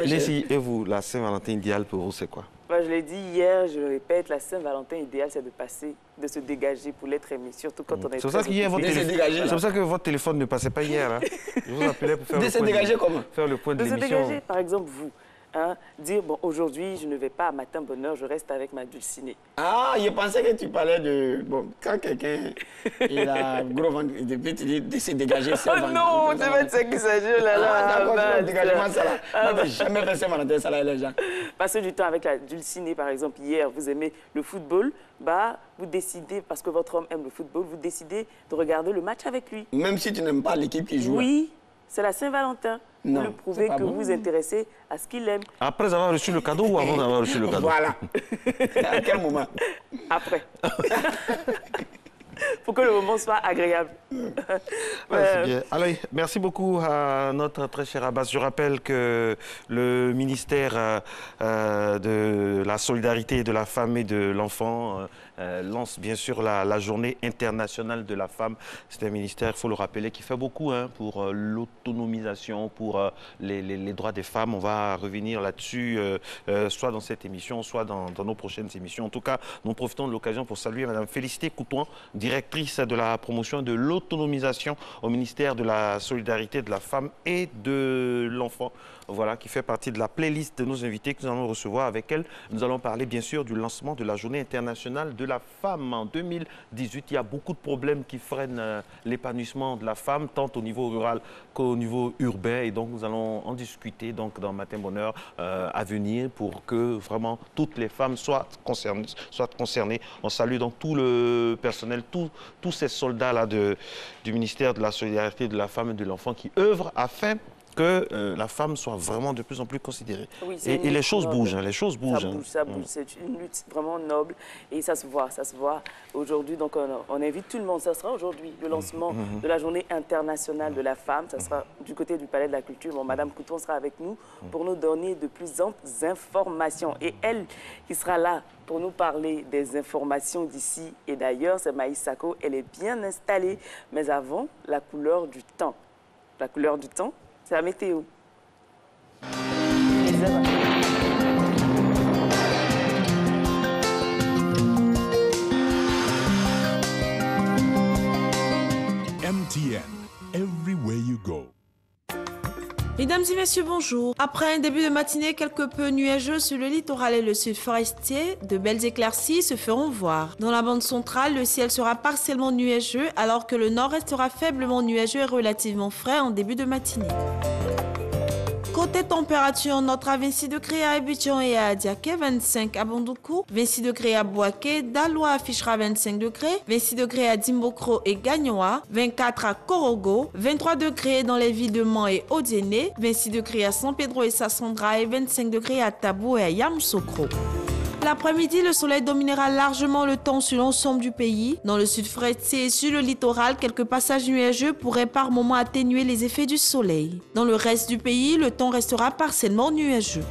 Nessie, et vous, la Saint-Valentin idéale pour vous, c'est quoi? Je l'ai dit hier, je le répète, la Saint-Valentin idéale, c'est de passer, de se dégager pour l'être aimé, surtout quand on est C'est pour ça que votre téléphone ne passait pas hier. Hein. Je vous appelais pour faire le point dégager comment? Faire le point de l'émission. De se dégager, par exemple, vous. Hein, dire, bon, aujourd'hui, je ne vais pas à matin bonheur, je reste avec ma dulcinée. Ah, je pensais que tu parlais de... Bon, quand quelqu'un il a gros ventre, de se dégager... Oh non, tu vas te s'exagérer là. D'accord, dégagement, ça là. Moi, je n'ai jamais fait Saint-Valentin, ça là, les gens. Passer du temps avec la dulcinée, par exemple, hier, vous aimez le football, vous décidez, parce que votre homme aime le football, vous décidez de regarder le match avec lui. Même si tu n'aimes pas l'équipe qui joue. Oui. C'est la Saint-Valentin. Vous lui prouvez que vous vous intéressez à ce qu'il aime. Après avoir reçu le cadeau ou avant d'avoir reçu le cadeau? Voilà. À quel moment? Après. pour que le moment soit agréable. C'est bien. Allez, merci beaucoup à notre très cher Abbas. Je rappelle que le ministère de la Solidarité de la Femme et de l'Enfant lance bien sûr la Journée internationale de la femme. C'est un ministère, il faut le rappeler, qui fait beaucoup pour l'autonomisation, pour les droits des femmes. On va revenir là-dessus, soit dans cette émission, soit dans nos prochaines émissions. En tout cas, nous profitons de l'occasion pour saluer Mme Félicité Coutouan, directrice de la promotion de l'autonomisation au ministère de la Solidarité de la Femme et de l'Enfant. Voilà, qui fait partie de la playlist de nos invités que nous allons recevoir. Avec elle, nous allons parler bien sûr du lancement de la Journée internationale de la femme en 2018. Il y a beaucoup de problèmes qui freinent l'épanouissement de la femme, tant au niveau rural qu'au niveau urbain. Et donc, nous allons en discuter donc, dans Matin Bonheur à venir pour que vraiment toutes les femmes soient concernées. On salue donc tout le personnel, tous ces soldats-là du ministère de la Solidarité de la Femme et de l'Enfant qui œuvrent afin que la femme soit vraiment de plus en plus considérée. Oui, et les choses bougent, les choses bougent. Ça bouge, c'est une lutte vraiment noble et ça se voit aujourd'hui. Donc on invite tout le monde, ça sera aujourd'hui le lancement de la Journée internationale de la femme, ça sera du côté du Palais de la Culture. Bon, Madame Coutouan sera avec nous pour nous donner de plus amples informations. Et elle qui sera là pour nous parler des informations d'ici et d'ailleurs, c'est Maïs Sako, elle est bien installée. Mais avant, la couleur du temps. La couleur du temps, c'est la météo. MTN, everywhere you go. Mesdames et messieurs, bonjour. Après un début de matinée quelque peu nuageux sur le littoral et le sud forestier, de belles éclaircies se feront voir. Dans la bande centrale, le ciel sera partiellement nuageux alors que le nord restera faiblement nuageux et relativement frais en début de matinée. Côté température, on notera 26 degrés à Abidjan et à Adiaké, 25 à Bandoukou, 26 degrés à Bouaké, Daloa affichera 25 degrés, 26 degrés à Dimbokro et Gagnoa, 24 à Korogo, 23 degrés dans les villes de Man et Odiéné, 26 degrés à San Pedro et Sassandra et 25 degrés à Tabou et à Yamoussoukro. L'après-midi, le soleil dominera largement le temps sur l'ensemble du pays. Dans le sud forestier et sur le littoral, quelques passages nuageux pourraient par moments atténuer les effets du soleil. Dans le reste du pays, le temps restera partiellement nuageux.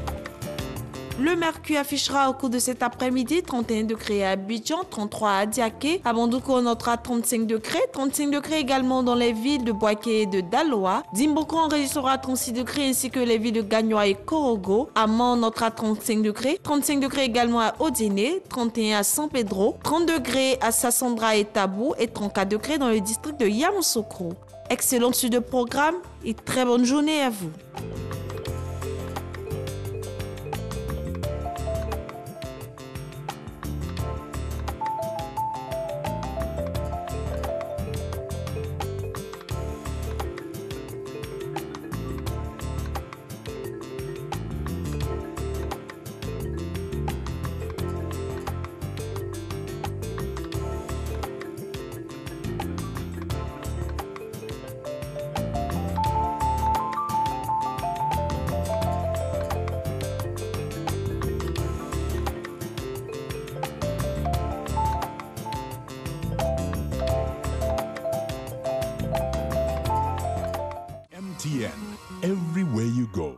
Le mercure affichera au cours de cet après-midi 31 degrés à Abidjan, 33 à Diaké. À Bandoukou, on notera 35 degrés également dans les villes de Bouaké et de Daloa. Dimboko enregistrera 36 degrés ainsi que les villes de Gagnoa et Korogo. À Man, on notera 35 degrés également à Odiéné, 31 à San Pedro, 30 degrés à Sassandra et Tabou et 34 degrés dans le district de Yamoussoukro. Excellente suite de programme et très bonne journée à vous. MTN, everywhere you go.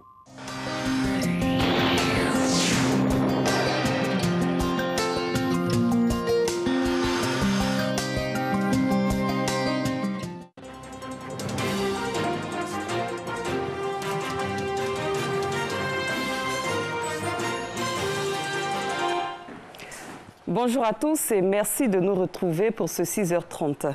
Bonjour à tous et merci de nous retrouver pour ce 6h30.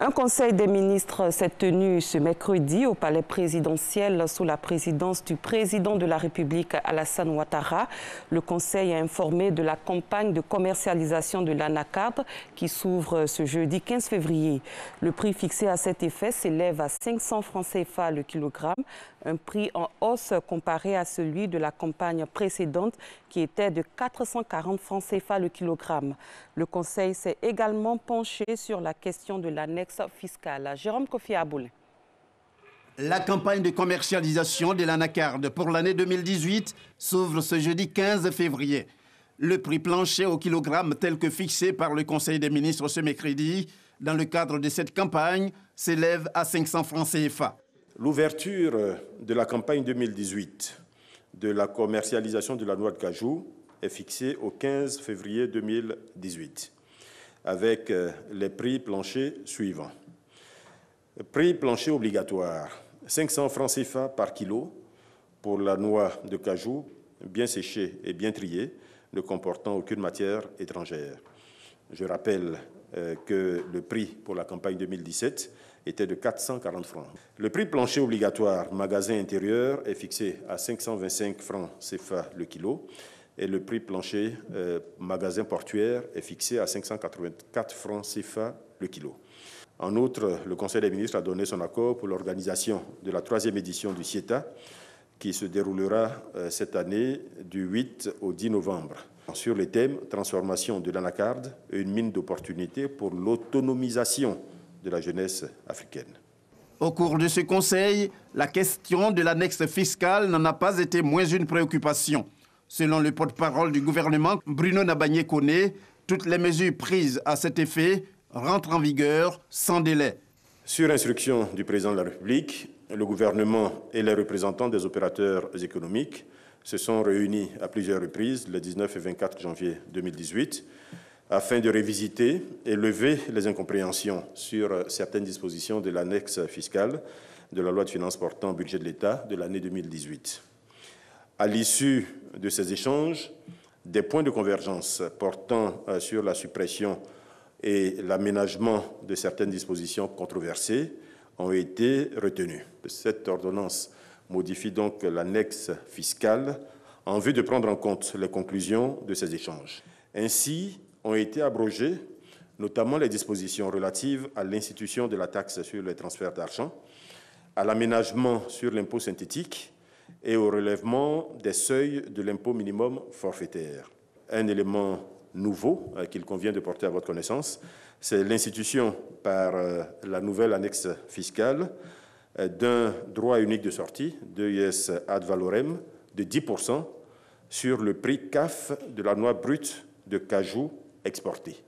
Un conseil des ministres s'est tenu ce mercredi au palais présidentiel sous la présidence du président de la République Alassane Ouattara. Le conseil a informé de la campagne de commercialisation de l'anacarde qui s'ouvre ce jeudi 15 février. Le prix fixé à cet effet s'élève à 500 francs CFA le kilogramme, un prix en hausse comparé à celui de la campagne précédente qui était de 440 francs CFA le kilogramme. Le conseil s'est également penché sur la question de l'annexe fiscale. Jérôme Kofi Aboulin. La campagne de commercialisation de l'anacarde pour l'année 2018 s'ouvre ce jeudi 15 février. Le prix plancher au kilogramme tel que fixé par le Conseil des ministres ce mercredi dans le cadre de cette campagne s'élève à 500 francs CFA. L'ouverture de la campagne 2018 de la commercialisation de la noix de cajou est fixée au 15 février 2018 avec les prix planchers suivants. Prix plancher obligatoire, 500 francs CFA par kilo pour la noix de cajou bien séchée et bien triée, ne comportant aucune matière étrangère. Je rappelle que le prix pour la campagne 2017 était de 440 francs. Le prix plancher obligatoire magasin intérieur est fixé à 525 francs CFA le kilo et le prix plancher magasin portuaire est fixé à 584 francs CFA le kilo. En outre, le Conseil des ministres a donné son accord pour l'organisation de la 3e édition du CIETA qui se déroulera cette année du 8 au 10 novembre. Sur les thèmes transformation de l'anacarde et une mine d'opportunités pour l'autonomisation de la jeunesse africaine. Au cours de ce conseil, la question de l'annexe fiscale n'en a pas été moins une préoccupation. Selon le porte-parole du gouvernement, Bruno Nabagné-Koné, toutes les mesures prises à cet effet rentrent en vigueur sans délai. Sur instruction du président de la République, le gouvernement et les représentants des opérateurs économiques se sont réunis à plusieurs reprises le 19 et 24 janvier 2018 afin de révisiter et lever les incompréhensions sur certaines dispositions de l'annexe fiscale de la loi de finances portant budget de l'État de l'année 2018. À l'issue de ces échanges, des points de convergence portant sur la suppression et l'aménagement de certaines dispositions controversées ont été retenus. Cette ordonnance modifie donc l'annexe fiscale en vue de prendre en compte les conclusions de ces échanges. Ainsi, ont été abrogées notamment les dispositions relatives à l'institution de la taxe sur les transferts d'argent, à l'aménagement sur l'impôt synthétique et au relèvement des seuils de l'impôt minimum forfaitaire. Un élément nouveau qu'il convient de porter à votre connaissance, c'est l'institution par la nouvelle annexe fiscale d'un droit unique de sortie, d'EIS ad valorem, de 10% sur le prix CAF de la noix brute de cajou exportée.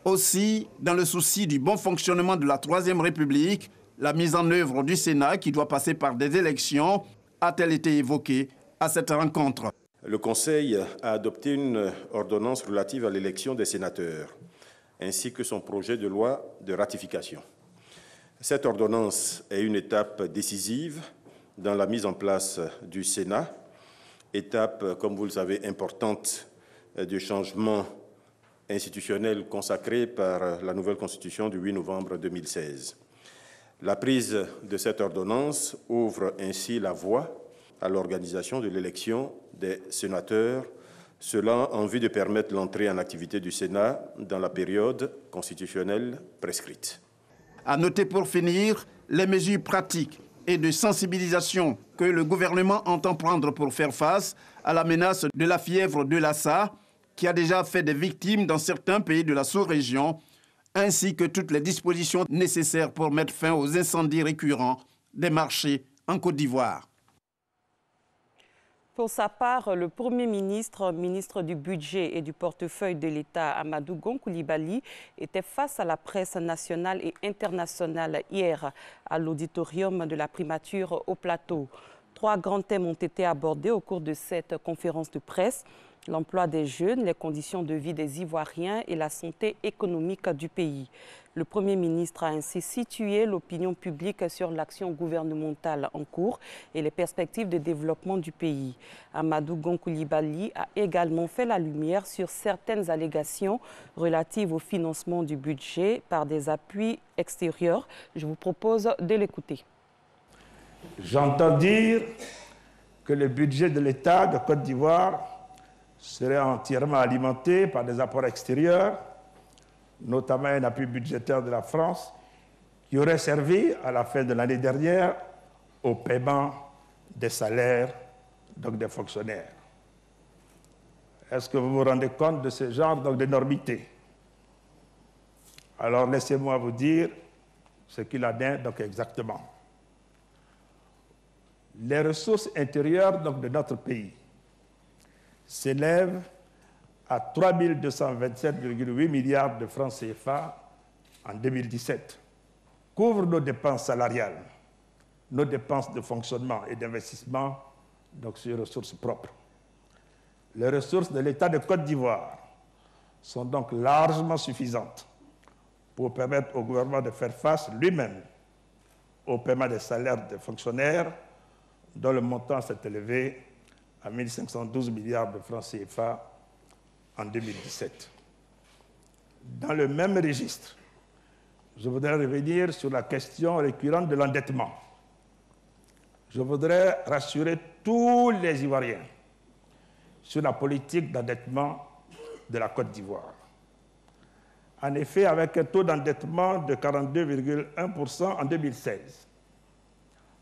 Aussi, dans le souci du bon fonctionnement de la Troisième République, la mise en œuvre du Sénat, qui doit passer par des élections, a-t-elle été évoquée à cette rencontre? Le Conseil a adopté une ordonnance relative à l'élection des sénateurs, ainsi que son projet de loi de ratification. Cette ordonnance est une étape décisive dans la mise en place du Sénat, étape, comme vous le savez, importante du changement institutionnel consacré par la nouvelle Constitution du 8 novembre 2016. La prise de cette ordonnance ouvre ainsi la voie à l'organisation de l'élection des sénateurs, cela en vue de permettre l'entrée en activité du Sénat dans la période constitutionnelle prescrite. À noter pour finir les mesures pratiques et de sensibilisation que le gouvernement entend prendre pour faire face à la menace de la fièvre de Lassa, qui a déjà fait des victimes dans certains pays de la sous-région, ainsi que toutes les dispositions nécessaires pour mettre fin aux incendies récurrents des marchés en Côte d'Ivoire. Pour sa part, le Premier ministre, ministre du Budget et du portefeuille de l'État, Amadou Gon Coulibaly, était face à la presse nationale et internationale hier à l'auditorium de la primature au Plateau. 3 grands thèmes ont été abordés au cours de cette conférence de presse: l'emploi des jeunes, les conditions de vie des Ivoiriens et la santé économique du pays. Le Premier ministre a ainsi situé l'opinion publique sur l'action gouvernementale en cours et les perspectives de développement du pays. Amadou Gon Coulibaly a également fait la lumière sur certaines allégations relatives au financement du budget par des appuis extérieurs. Je vous propose de l'écouter. J'entends dire que le budget de l'État de Côte d'Ivoire serait entièrement alimenté par des apports extérieurs, notamment un appui budgétaire de la France, qui aurait servi à la fin de l'année dernière au paiement des salaires, donc des fonctionnaires. Est-ce que vous vous rendez compte de ce genre d'énormité? Alors laissez-moi vous dire ce qu'il en est donc exactement. Les ressources intérieures donc, de notre pays s'élèvent à 3 227,8 milliards de francs CFA en 2017 couvre nos dépenses salariales, nos dépenses de fonctionnement et d'investissement, donc sur les ressources propres. Les ressources de l'État de Côte d'Ivoire sont donc largement suffisantes pour permettre au gouvernement de faire face lui-même au paiement des salaires des fonctionnaires, dont le montant s'est élevé à 1 512 milliards de francs CFA en 2017. Dans le même registre, je voudrais revenir sur la question récurrente de l'endettement. Je voudrais rassurer tous les Ivoiriens sur la politique d'endettement de la Côte d'Ivoire. En effet, avec un taux d'endettement de 42,1% en 2016,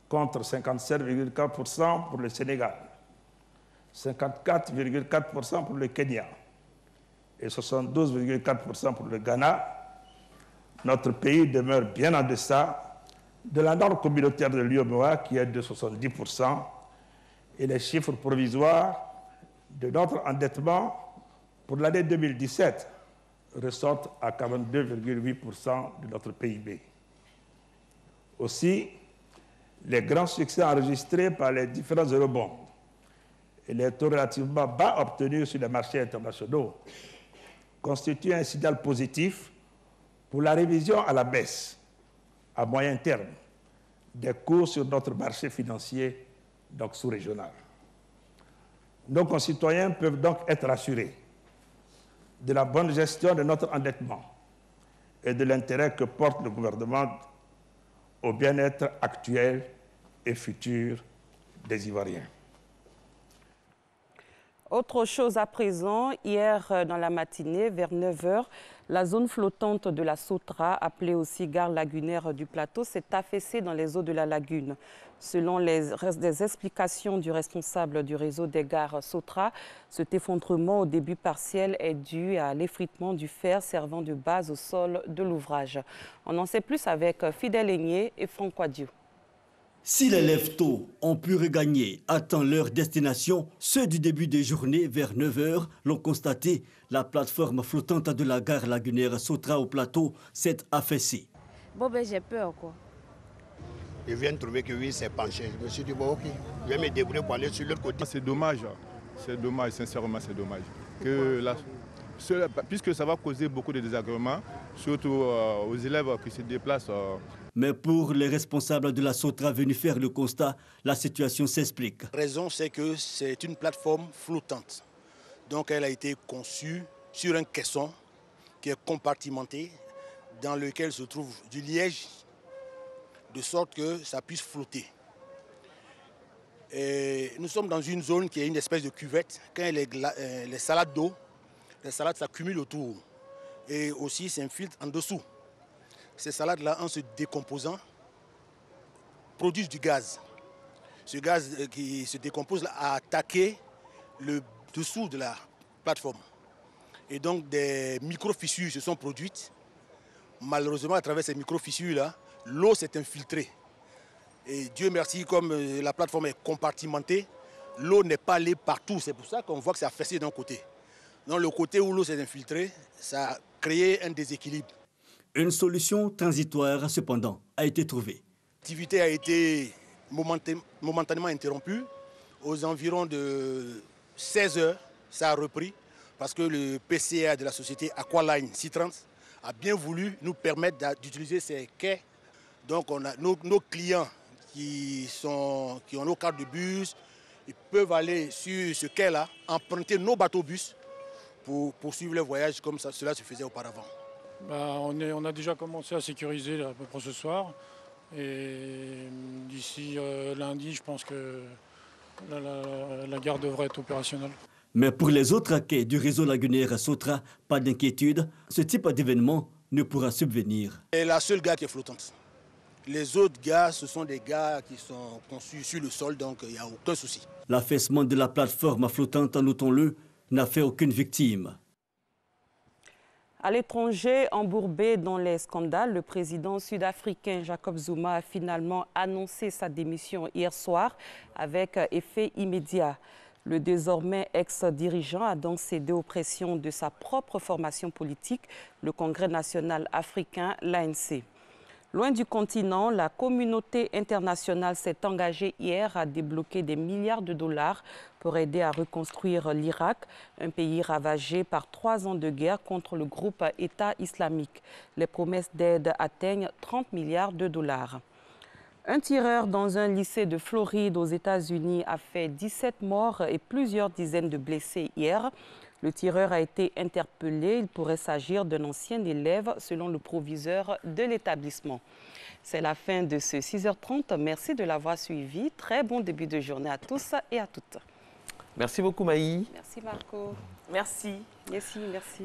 contre 57,4% pour le Sénégal, 54,4% pour le Kenya et 72,4% pour le Ghana, notre pays demeure bien en deçà de la norme communautaire de l'UEMOA qui est de 70%, et les chiffres provisoires de notre endettement pour l'année 2017 ressortent à 42,8% de notre PIB. Aussi, les grands succès enregistrés par les différents eurobonds et les taux relativement bas obtenus sur les marchés internationaux constituent un signal positif pour la révision à la baisse, à moyen terme, des cours sur notre marché financier, donc sous-régional. Nos concitoyens peuvent donc être rassurés de la bonne gestion de notre endettement et de l'intérêt que porte le gouvernement au bien-être actuel et futur des Ivoiriens. Autre chose à présent, hier dans la matinée, vers 9 h, la zone flottante de la Sotra, appelée aussi gare lagunaire du plateau, s'est affaissée dans les eaux de la lagune. Selon les explications du responsable du réseau des gares Sotra, cet effondrement au début partiel est dû à l'effritement du fer servant de base au sol de l'ouvrage. On en sait plus avec Fidèle Aigné et Franck Wadiou. Si les lève-tôt ont pu regagner à temps leur destination, ceux du début des journées vers 9 h l'ont constaté. La plateforme flottante de la gare lagunaire Sotra au plateau s'est affaissée. Bon, ben j'ai peur, quoi. Je viens de trouver que oui, c'est penché. Je me suis dit, bon, ok, je vais me débrouiller pour aller sur l'autre côté. C'est dommage, sincèrement, c'est dommage. Puisque ça va causer beaucoup de désagréments, surtout aux élèves qui se déplacent. Mais pour les responsables de la Sotra venus faire le constat, la situation s'explique. La raison, c'est que c'est une plateforme flottante. Donc elle a été conçue sur un caisson qui est compartimenté, dans lequel se trouve du liège, de sorte que ça puisse flotter. Et nous sommes dans une zone qui est une espèce de cuvette. Quand les salades d'eau, les salades s'accumulent autour et aussi s'infiltrent en dessous. Ces salades-là, en se décomposant, produisent du gaz. Ce gaz qui se décompose a attaqué le dessous de la plateforme. Et donc des micro-fissures se sont produites. Malheureusement, à travers ces micro-fissures-là, l'eau s'est infiltrée. Et Dieu merci, comme la plateforme est compartimentée, l'eau n'est pas allée partout. C'est pour ça qu'on voit que c'est affaissé d'un côté. Dans le côté où l'eau s'est infiltrée, ça a créé un déséquilibre. Une solution transitoire, cependant, a été trouvée. L'activité a été momentanément interrompue. Aux environs de 16 h, ça a repris parce que le PCA de la société Aqualine C30 a bien voulu nous permettre d'utiliser ces quais. Donc on a nos clients qui ont nos cartes de bus, ils peuvent aller sur ce quai-là, emprunter nos bateaux-bus pour poursuivre le voyage comme cela se faisait auparavant. On a déjà commencé à sécuriser à peu près ce soir. Et d'ici lundi, je pense que la gare devrait être opérationnelle. Mais pour les autres quais du réseau lagunaire Sotra, pas d'inquiétude, ce type d'événement ne pourra subvenir. C'est la seule gare qui est flottante. Les autres gares, ce sont des gares qui sont conçues sur le sol, donc il n'y a aucun souci. L'affaissement de la plateforme flottante, notons-le, n'a fait aucune victime. À l'étranger, embourbé dans les scandales, le président sud-africain Jacob Zuma a finalement annoncé sa démission hier soir avec effet immédiat. Le désormais ex-dirigeant a donc cédé aux pressions de sa propre formation politique, le Congrès national africain, l'ANC. Loin du continent, la communauté internationale s'est engagée hier à débloquer des milliards de dollars pour aider à reconstruire l'Irak, un pays ravagé par 3 ans de guerre contre le groupe État islamique. Les promesses d'aide atteignent 30 milliards de dollars. Un tireur dans un lycée de Floride aux États-Unis a fait 17 morts et plusieurs dizaines de blessés hier. Le tireur a été interpellé. Il pourrait s'agir d'un ancien élève, selon le proviseur de l'établissement. C'est la fin de ce 6h30. Merci de l'avoir suivi. Très bon début de journée à tous et à toutes. Merci beaucoup, Maï. Merci, Marco. Merci. Merci, merci.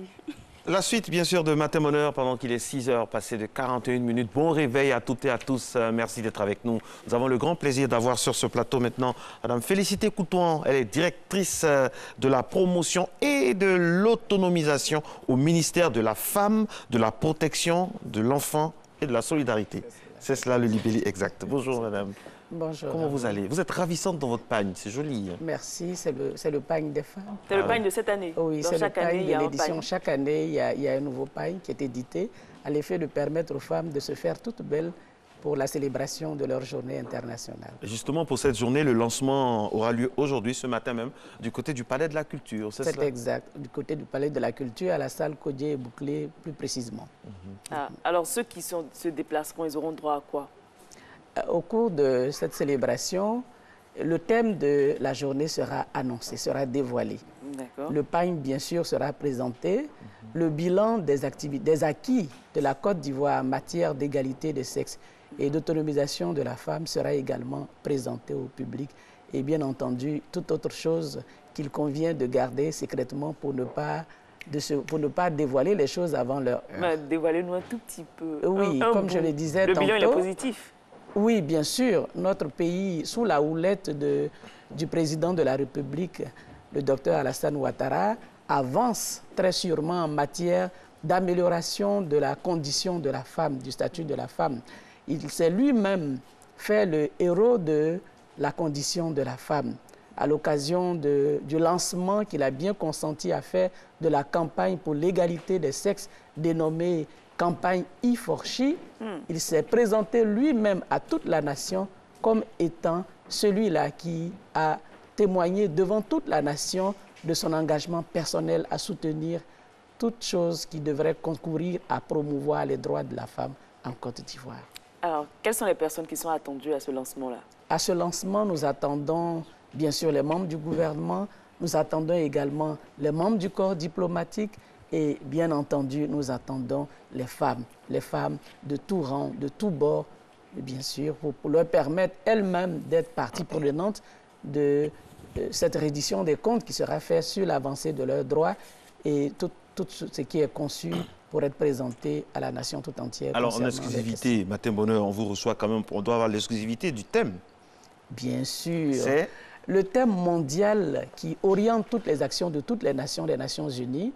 La suite, bien sûr, de Matin Bonheur, pendant qu'il est 6h, passé de 41 minutes. Bon réveil à toutes et à tous. Merci d'être avec nous. Nous avons le grand plaisir d'avoir sur ce plateau maintenant Madame Félicité Coutouan. Elle est directrice de la promotion et de l'autonomisation au ministère de la Femme, de la Protection de l'Enfant et de la Solidarité. C'est cela le libellé exact. Bonjour, Madame. Bonjour. Comment vous allez? Vous êtes ravissante dans votre pagne, c'est joli. Merci, c'est le pagne des femmes. C'est le pagne de cette année? Oui, c'est le pagne de l'édition. Pagne. Chaque année, il y a un nouveau pagne qui est édité à l'effet de permettre aux femmes de se faire toutes belles pour la célébration de leur journée internationale. Justement, pour cette journée, le lancement aura lieu aujourd'hui, ce matin même, du côté du Palais de la Culture, c'est cela? C'est exact, du côté du Palais de la Culture, à la salle Codier-Bouclé, plus précisément. Alors, ceux qui se déplaceront, ils auront droit à quoi? Au cours de cette célébration, le thème de la journée sera annoncé, sera dévoilé. Le pagne, bien sûr, sera présenté. Le bilan des acquis de la Côte d'Ivoire en matière d'égalité des sexes et d'autonomisation de la femme sera également présenté au public. Et bien entendu, toute autre chose qu'il convient de garder secrètement pour ne pas dévoiler les choses avant leur heure. Dévoilez-nous un tout petit peu. Oui, comme je le disais le tantôt. bilan, il est positif. Oui, bien sûr. Notre pays, sous la houlette du président de la République, le docteur Alassane Ouattara, avance très sûrement en matière d'amélioration de la condition de la femme, du statut de la femme. Il s'est lui-même fait le héros de la condition de la femme à l'occasion du lancement qu'il a bien consenti à faire de la campagne pour l'égalité des sexes dénommée campagne I4CHI. Il s'est présenté lui-même à toute la nation comme étant celui-là qui a témoigné devant toute la nation de son engagement personnel à soutenir toute chose qui devrait concourir à promouvoir les droits de la femme en Côte d'Ivoire. Alors, quelles sont les personnes qui sont attendues à ce lancement-là? À ce lancement, nous attendons bien sûr les membres du gouvernement, nous attendons également les membres du corps diplomatique et bien entendu, nous attendons les femmes de tout rang, de tout bord, bien sûr, pour leur permettre elles-mêmes d'être partie prenante de cette reddition des comptes qui sera faite sur l'avancée de leurs droits et tout ce qui est conçu pour être présenté à la nation tout entière. Alors, en exclusivité, Matin Bonheur, on vous reçoit quand même, on doit avoir l'exclusivité du thème. Bien sûr. C'est le thème mondial qui oriente toutes les actions de toutes les nations des Nations Unies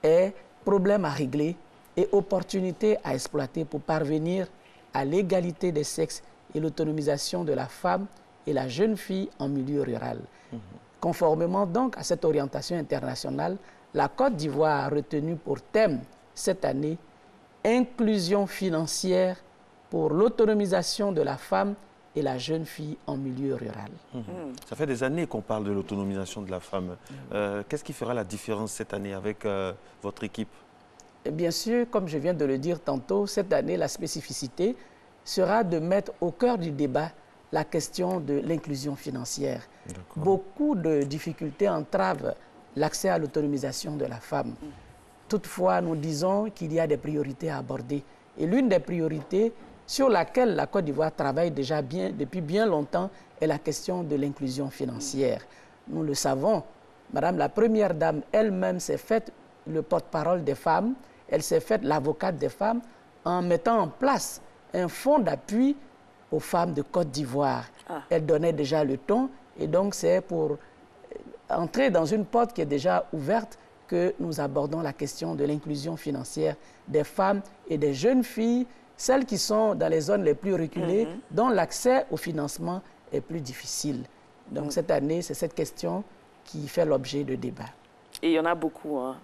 est problème à régler et opportunité à exploiter pour parvenir à l'égalité des sexes et l'autonomisation de la femme et la jeune fille en milieu rural. Conformément donc à cette orientation internationale, la Côte d'Ivoire a retenu pour thème cette année inclusion financière pour l'autonomisation de la femme et la jeune fille en milieu rural. Ça fait des années qu'on parle de l'autonomisation de la femme. Qu'est-ce qui fera la différence cette année avec votre équipe? Bien sûr, comme je viens de le dire tantôt, cette année, la spécificité sera de mettre au cœur du débat la question de l'inclusion financière. Beaucoup de difficultés entravent l'accès à l'autonomisation de la femme. Toutefois, nous disons qu'il y a des priorités à aborder. Et l'une des priorités sur laquelle la Côte d'Ivoire travaille déjà depuis bien longtemps est la question de l'inclusion financière. Nous le savons, Madame la Première Dame elle-même s'est faite le porte-parole des femmes, elle s'est faite l'avocate des femmes en mettant en place un fonds d'appui aux femmes de Côte d'Ivoire. Elle donnait déjà le ton et donc c'est pour entrer dans une porte qui est déjà ouverte que nous abordons la question de l'inclusion financière des femmes et des jeunes filles, celles qui sont dans les zones les plus reculées, dont l'accès au financement est plus difficile. Donc cette année, c'est cette question qui fait l'objet de débats. Et il y en a beaucoup, hein.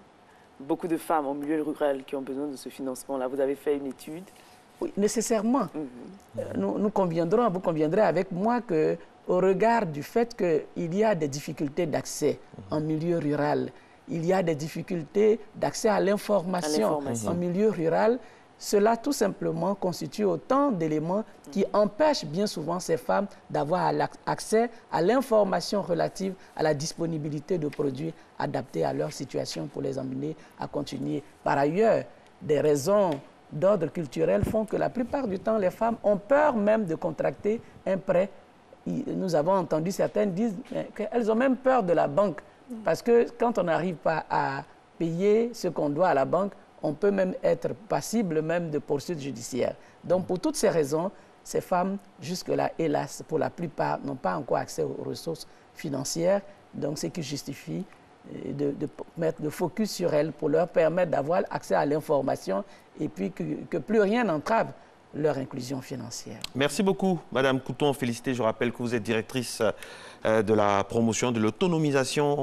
Beaucoup de femmes en milieu rural qui ont besoin de ce financement-là. Vous avez fait une étude? Oui, nécessairement. Vous conviendrez avec moi qu'au regard du fait qu'il y a des difficultés d'accès en milieu rural, il y a des difficultés d'accès à l'information en milieu rural, cela tout simplement constitue autant d'éléments qui empêchent bien souvent ces femmes d'avoir accès à l'information relative à la disponibilité de produits adaptés à leur situation pour les emmener à continuer. Par ailleurs, des raisons d'ordre culturel font que la plupart du temps, les femmes ont peur même de contracter un prêt. Nous avons entendu certaines dire qu'elles ont même peur de la banque parce que quand on n'arrive pas à payer ce qu'on doit à la banque, on peut même être passible même de poursuites judiciaires. Donc, pour toutes ces raisons, ces femmes, jusque-là, hélas, pour la plupart, n'ont pas encore accès aux ressources financières. Donc, ce qui justifie de mettre le focus sur elles pour leur permettre d'avoir accès à l'information et puis que plus rien n'entrave leur inclusion financière. Merci beaucoup, Madame Couton. Félicité. Je rappelle que vous êtes directrice de la promotion de l'autonomisation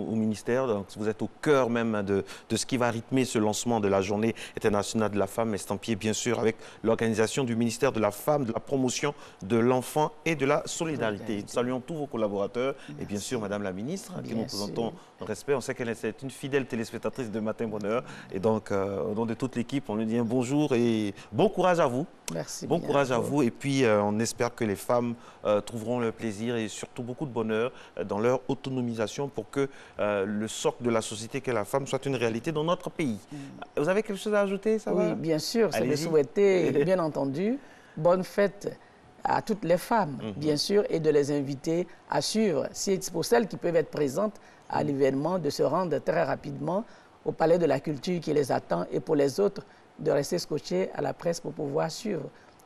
au ministère. Donc, vous êtes au cœur même de ce qui va rythmer ce lancement de la Journée internationale de la femme, estampillée bien sûr avec l'organisation du ministère de la Femme, de la promotion de l'enfant et de la solidarité. Nous saluons tous vos collaborateurs et bien sûr Madame la ministre, qui nous présentons respect. On sait qu'elle est une fidèle téléspectatrice de Matin Bonheur. Et donc, au nom de toute l'équipe, on lui dit un bonjour et bon courage à vous. Merci. Bon courage à vous. Et puis, on espère que les femmes trouveront le plaisir et surtout beaucoup de bonheur dans leur autonomisation pour que le socle de la société qu'est la femme soit une réalité dans notre pays. Vous avez quelque chose à ajouter, ça va? Oui, bien sûr. C'est de souhaiter, bien entendu, bonne fête à toutes les femmes, bien sûr, et de les inviter à suivre, si pour celles qui peuvent être présentes à l'événement, de se rendre très rapidement au Palais de la Culture qui les attend et pour les autres, de rester scotchés à la presse pour pouvoir suivre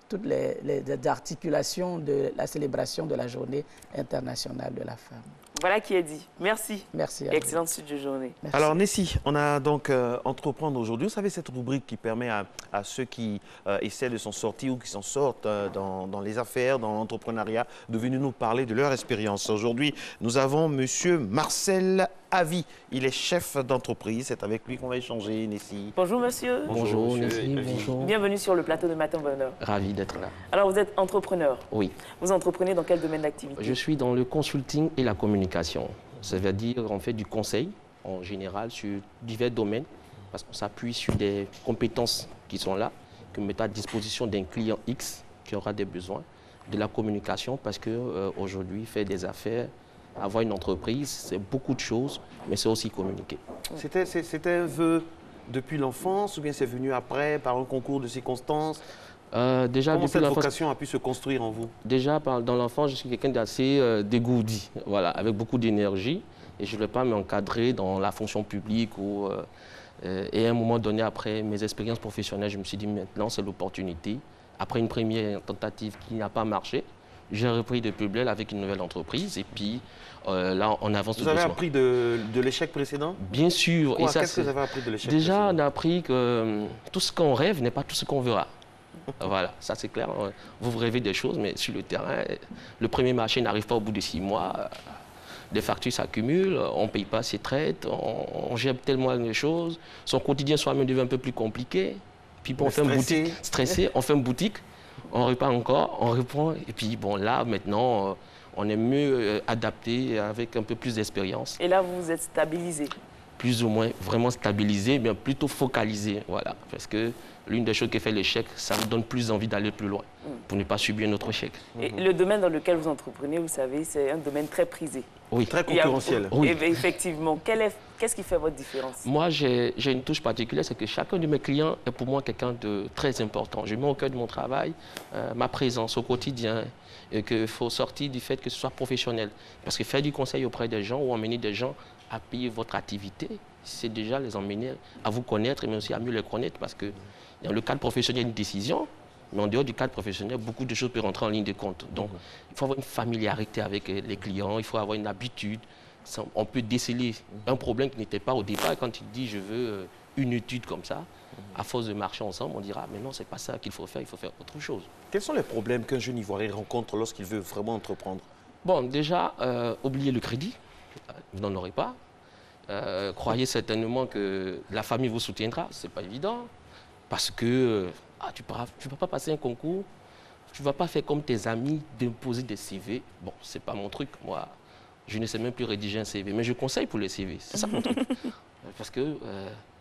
toutes les articulations de la célébration de la Journée internationale de la femme. Voilà qui est dit. Merci. Merci. Excellente suite de journée. Merci. Alors, Nessie, on a donc Entreprendre aujourd'hui. Vous savez, cette rubrique qui permet à ceux qui essaient de s'en sortir ou qui s'en sortent dans les affaires, dans l'entrepreneuriat, de venir nous parler de leur expérience. Aujourd'hui, nous avons Monsieur Marcel Avi. Il est chef d'entreprise. C'est avec lui qu'on va échanger, Nessie. Bonjour, monsieur. Bonjour, Nessie. Bonjour. Bienvenue sur le plateau de Matin Bonheur. Ravi d'être là. Alors, vous êtes entrepreneur. Oui. Vous entreprenez dans quel domaine d'activité? Je suis dans le consulting et la communication. Ça veut dire qu'on fait du conseil en général sur divers domaines parce qu'on s'appuie sur des compétences qui sont là, que nous mettons à disposition d'un client X qui aura des besoins, de la communication parce qu'aujourd'hui, faire des affaires, avoir une entreprise, c'est beaucoup de choses, mais c'est aussi communiquer. C'était un vœu depuis l'enfance ou bien c'est venu après par un concours de circonstances? Déjà, comment cette vocation a pu se construire en vous? Déjà, dans l'enfance, je suis quelqu'un d'assez dégourdi, voilà, avec beaucoup d'énergie. Et je ne vais pas m'encadrer dans la fonction publique. Et à un moment donné, après mes expériences professionnelles, je me suis dit maintenant, c'est l'opportunité. Après une première tentative qui n'a pas marché, j'ai repris de plus belle avec une nouvelle entreprise. Et puis là, on avance tout doucement. Vous avez appris de l'échec précédent? Bien sûr. Qu'est-ce que vous avez appris de l'échec précédent? Déjà, on a appris que tout ce qu'on rêve n'est pas tout ce qu'on verra. Voilà, ça c'est clair. Vous rêvez des choses, mais sur le terrain, le premier marché n'arrive pas au bout de 6 mois. Les factures s'accumulent, on ne paye pas ses traites, on gère tellement de choses. Son quotidien soi-même devient un peu plus compliqué. Puis bon, on fait une boutique, stressé, on fait une boutique, on repart encore, on reprend. Et puis bon, là maintenant, on est mieux adapté avec un peu plus d'expérience. Et là, vous vous êtes stabilisé? Plus ou moins vraiment stabilisé, mais plutôt focalisé. Voilà, parce que l'une des choses qui fait l'échec, ça me donne plus envie d'aller plus loin pour ne pas subir un autre échec. Et le domaine dans lequel vous entreprenez, vous savez, c'est un domaine très prisé. Oui, très concurrentiel. Oui. Et effectivement, qu'est-ce qui fait votre différence? Moi, j'ai une touche particulière, c'est que chacun de mes clients est pour moi quelqu'un de très important. Je mets au cœur de mon travail ma présence au quotidien et qu'il faut sortir du fait que ce soit professionnel. Parce que faire du conseil auprès des gens ou emmener des gens à payer votre activité, c'est déjà les emmener à vous connaître, mais aussi à mieux les connaître. Parce que dans le cadre professionnel, il y a une décision, mais en dehors du cadre professionnel, beaucoup de choses peuvent rentrer en ligne de compte. Donc, il faut avoir une familiarité avec les clients, il faut avoir une habitude. On peut déceler un problème qui n'était pas au départ. Quand il dit « je veux une étude comme ça », à force de marcher ensemble, on dira « mais non, ce n'est pas ça qu'il faut faire autre chose ». Quels sont les problèmes qu'un jeune Ivoirien rencontre lorsqu'il veut vraiment entreprendre? Bon, déjà, oublier le crédit. vous n'en aurez pas. Croyez certainement que la famille vous soutiendra, ce n'est pas évident. Parce que tu ne vas pas passer un concours, tu ne vas pas faire comme tes amis d'imposer des CV. Bon, ce n'est pas mon truc, moi. Je ne sais même plus rédiger un CV, mais je conseille pour les CV, c'est ça mon truc. Parce que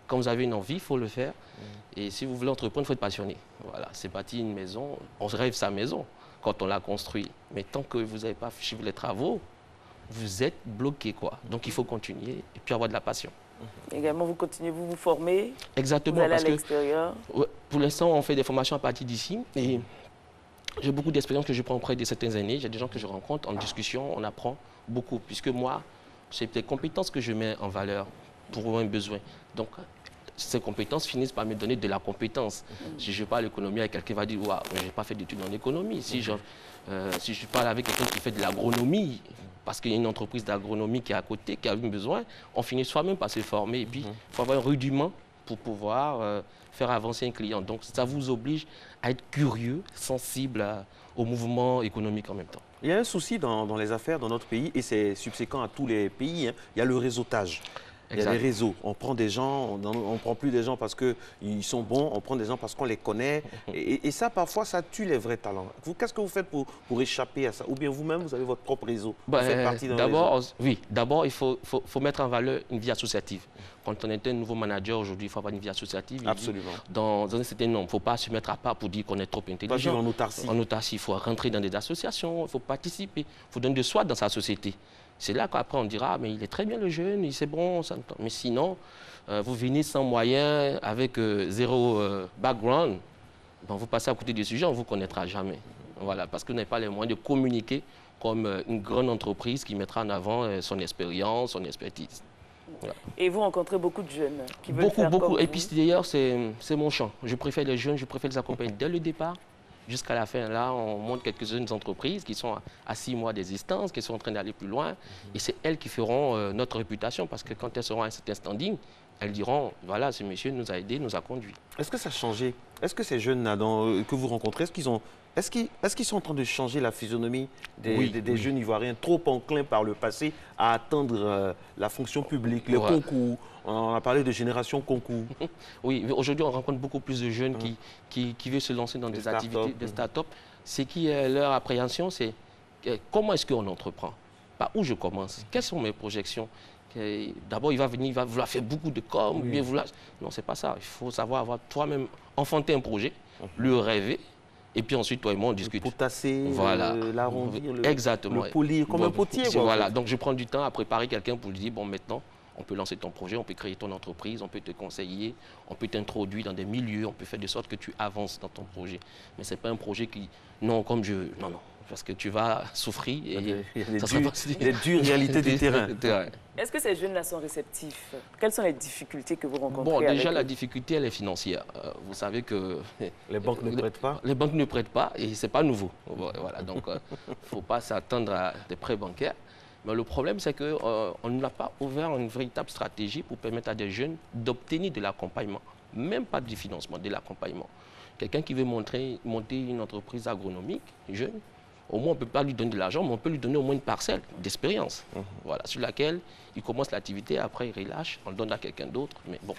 quand vous avez une envie, il faut le faire. Et si vous voulez entreprendre, il faut être passionné. Voilà, c'est bâtir une maison, on rêve sa maison quand on l'a construit. Mais tant que vous n'avez pas suivi les travaux, vous êtes bloqué, quoi. Donc il faut continuer et puis avoir de la passion. Également, vous continuez, vous vous formez. Exactement. Vous allez parce à l'extérieur. Pour l'instant, on fait des formations à partir d'ici. Et j'ai beaucoup d'expérience que je prends auprès de certaines années. J'ai des gens que je rencontre en discussion, on apprend beaucoup. Puisque moi, c'est des compétences que je mets en valeur pour un besoin. Donc, ces compétences finissent par me donner de la compétence. Si je parle économie, quelqu'un va dire, waouh, je n'ai pas fait d'études en économie. Si je parle avec quelqu'un qui fait de l'agronomie, parce qu'il y a une entreprise d'agronomie qui est à côté, qui a eu besoin, on finit soi-même par se former. Et puis, il faut avoir un rudiment pour pouvoir faire avancer un client. Donc, ça vous oblige à être curieux, sensible au mouvement économique en même temps. Il y a un souci dans les affaires dans notre pays, et c'est subséquent à tous les pays, hein. Il y a le réseautage. Il y a des réseaux. On prend des gens, on ne prend plus des gens parce qu'ils sont bons, on prend des gens parce qu'on les connaît. Et ça, parfois, ça tue les vrais talents. Qu'est-ce que vous faites pour échapper à ça? Ou bien vous-même, vous avez votre propre réseau? Vous faites partie d'un réseau? Oui, d'abord, il faut mettre en valeur une vie associative. Quand on est un nouveau manager aujourd'hui, il faut avoir une vie associative. Absolument. Dans un certain nombre, il ne faut pas se mettre à part pour dire qu'on est trop intelligent. Pas vivre en autarcie. En autarcie, il faut rentrer dans des associations, il faut participer, il faut donner de soi dans sa société. C'est là qu'après on dira, mais il est très bien le jeune, c'est bon, ça. Mais sinon, vous venez sans moyens, avec zéro background, ben vous passez à côté du sujet, on ne vous connaîtra jamais. Voilà, parce que vous n'avez pas les moyens de communiquer comme une grande entreprise qui mettra en avant son expérience, son expertise. Voilà. Et vous rencontrez beaucoup de jeunes qui veulent faire beaucoup. comme Et vous. puis d'ailleurs, c'est mon champ. Je préfère les jeunes, je préfère les accompagner dès le départ jusqu'à la fin. Là, on montre quelques jeunes entreprises qui sont à 6 mois d'existence, qui sont en train d'aller plus loin. Et c'est elles qui feront notre réputation, parce que quand elles seront à un certain standing, elles diront, voilà, ce monsieur nous a aidés, nous a conduits. Est-ce que ça a changé? Est-ce que ces jeunes-là que vous rencontrez, est-ce qu'ils sont en train de changer la physionomie des jeunes Ivoiriens, trop enclins par le passé à attendre la fonction publique, les concours? On a parlé de génération concours. Oui, aujourd'hui, on rencontre beaucoup plus de jeunes qui veulent se lancer dans des activités, des start-up. Ce qui est leur appréhension, c'est comment est-ce qu'on entreprend? Par où je commence? Quelles sont mes projections? D'abord, il va vouloir faire beaucoup de com, bien vouloir... Non, c'est pas ça. Il faut savoir avoir toi-même enfanter un projet, le rêver, et puis ensuite, toi et moi, on discute. Pour tasser, voilà. l'arrondir, exactement. Le polir, comme un potier. Voilà, donc je prends du temps à préparer quelqu'un pour lui dire, bon, maintenant, on peut lancer ton projet, on peut créer ton entreprise, on peut te conseiller, on peut t'introduire dans des milieux, on peut faire de sorte que tu avances dans ton projet. Mais ce n'est pas un projet qui... Non, comme je... Non, non. Parce que tu vas souffrir et il y a des dures réalités du terrain. Est-ce que ces jeunes-là sont réceptifs? Quelles sont les difficultés que vous rencontrez? Bon, déjà, la difficulté, elle est financière. Vous savez que... Les banques ne prêtent pas? Les banques ne prêtent pas et ce n'est pas nouveau. Voilà, donc, il ne faut pas s'attendre à des prêts bancaires. Mais le problème, c'est qu'on n'a pas ouvert une véritable stratégie pour permettre à des jeunes d'obtenir de l'accompagnement. Même pas du financement, de l'accompagnement. Quelqu'un qui veut monter une entreprise agronomique, jeune, au moins, on ne peut pas lui donner de l'argent, mais on peut lui donner au moins une parcelle d'expérience, voilà, sur laquelle il commence l'activité, après il relâche, on le donne à quelqu'un d'autre. Mais bon,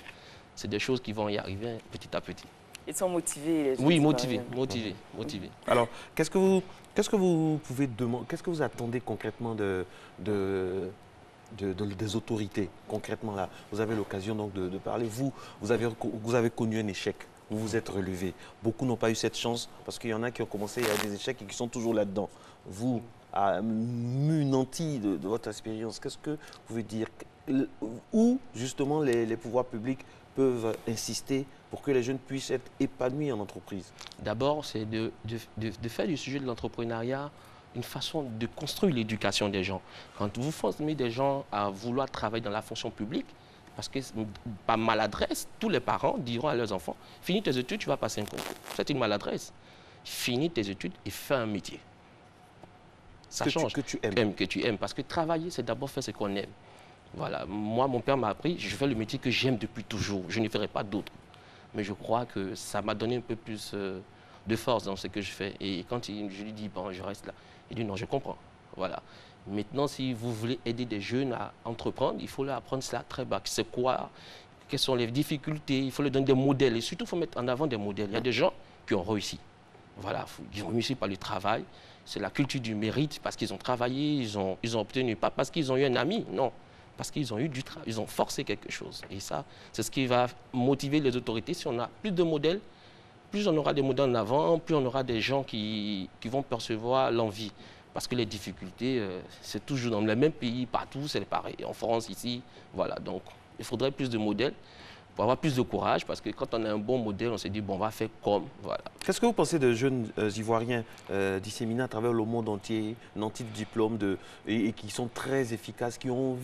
c'est des choses qui vont y arriver petit à petit. Ils sont motivés, les jeunes. Oui, motivés. Alors, qu'est-ce que vous pouvez demander, qu'est-ce que vous attendez concrètement des autorités, concrètement là? Vous avez l'occasion donc de parler. Vous avez connu un échec. Vous vous êtes relevé. Beaucoup n'ont pas eu cette chance parce qu'il y en a qui ont commencé à des échecs et qui sont toujours là-dedans. Vous, mu nanti de votre expérience, qu'est-ce que vous pouvez dire? Où, justement, les pouvoirs publics peuvent insister pour que les jeunes puissent être épanouis en entreprise? D'abord, c'est de faire du sujet de l'entrepreneuriat une façon de construire l'éducation des gens. Quand vous formez des gens à vouloir travailler dans la fonction publique, parce que par maladresse, tous les parents diront à leurs enfants, finis tes études, tu vas passer un concours. C'est une maladresse. Finis tes études et fais un métier. Ça change. Que tu aimes. Que tu aimes. Parce que travailler, c'est d'abord faire ce qu'on aime. Voilà. Moi, mon père m'a appris, je fais le métier que j'aime depuis toujours. Je ne ferai pas d'autre. Mais je crois que ça m'a donné un peu plus de force dans ce que je fais. Et quand je lui dis, bon, je reste là, il dit, non, je comprends. Voilà. Maintenant, si vous voulez aider des jeunes à entreprendre, il faut leur apprendre cela très bas. C'est quoi? Quelles sont les difficultés? Il faut leur donner des modèles. Et surtout, il faut mettre en avant des modèles. Il y a des gens qui ont réussi. Voilà, ils ont réussi par le travail. C'est la culture du mérite, parce qu'ils ont travaillé, ils ont obtenu, pas parce qu'ils ont eu un ami, non. Parce qu'ils ont eu du travail, ils ont forcé quelque chose. Et ça, c'est ce qui va motiver les autorités. Si on a plus de modèles, plus on aura des modèles en avant, plus on aura des gens qui vont percevoir l'envie. Parce que les difficultés, c'est toujours dans les mêmes pays, partout, c'est pareil. En France, ici, voilà. Donc, il faudrait plus de modèles pour avoir plus de courage, parce que quand on a un bon modèle, on se dit, bon, on va faire comme, voilà. Qu'est-ce que vous pensez de jeunes Ivoiriens disséminés à travers le monde entier, nantis de diplôme, et qui sont très efficaces, qui ont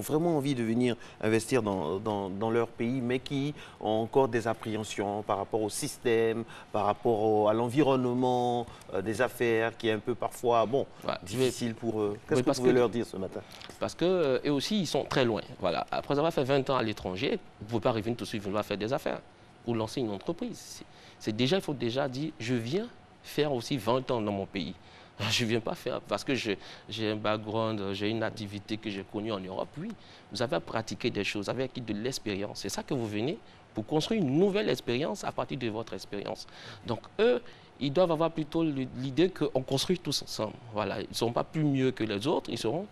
vraiment envie de venir investir dans leur pays, mais qui ont encore des appréhensions par rapport au système, par rapport à l'environnement des affaires, qui est un peu parfois, bon, difficile pour eux. Qu'est-ce que vous pouvez leur dire ce matin? Parce qu'eux aussi, ils sont très loin. Voilà. Après avoir fait 20 ans à l'étranger, vous ne pouvez pas revenir tout de suite, vouloir faire des affaires ou lancer une entreprise. Il faut déjà dire, je viens faire aussi 20 ans dans mon pays. Je ne viens pas faire, parce que j'ai un background, j'ai une activité que j'ai connue en Europe. Oui, vous avez pratiqué des choses, vous avez acquis de l'expérience. C'est ça que vous venez pour construire une nouvelle expérience à partir de votre expérience. Donc eux, ils doivent avoir plutôt l'idée qu'on construit tous ensemble. Voilà, ils ne seront pas plus mieux que les autres, ils seront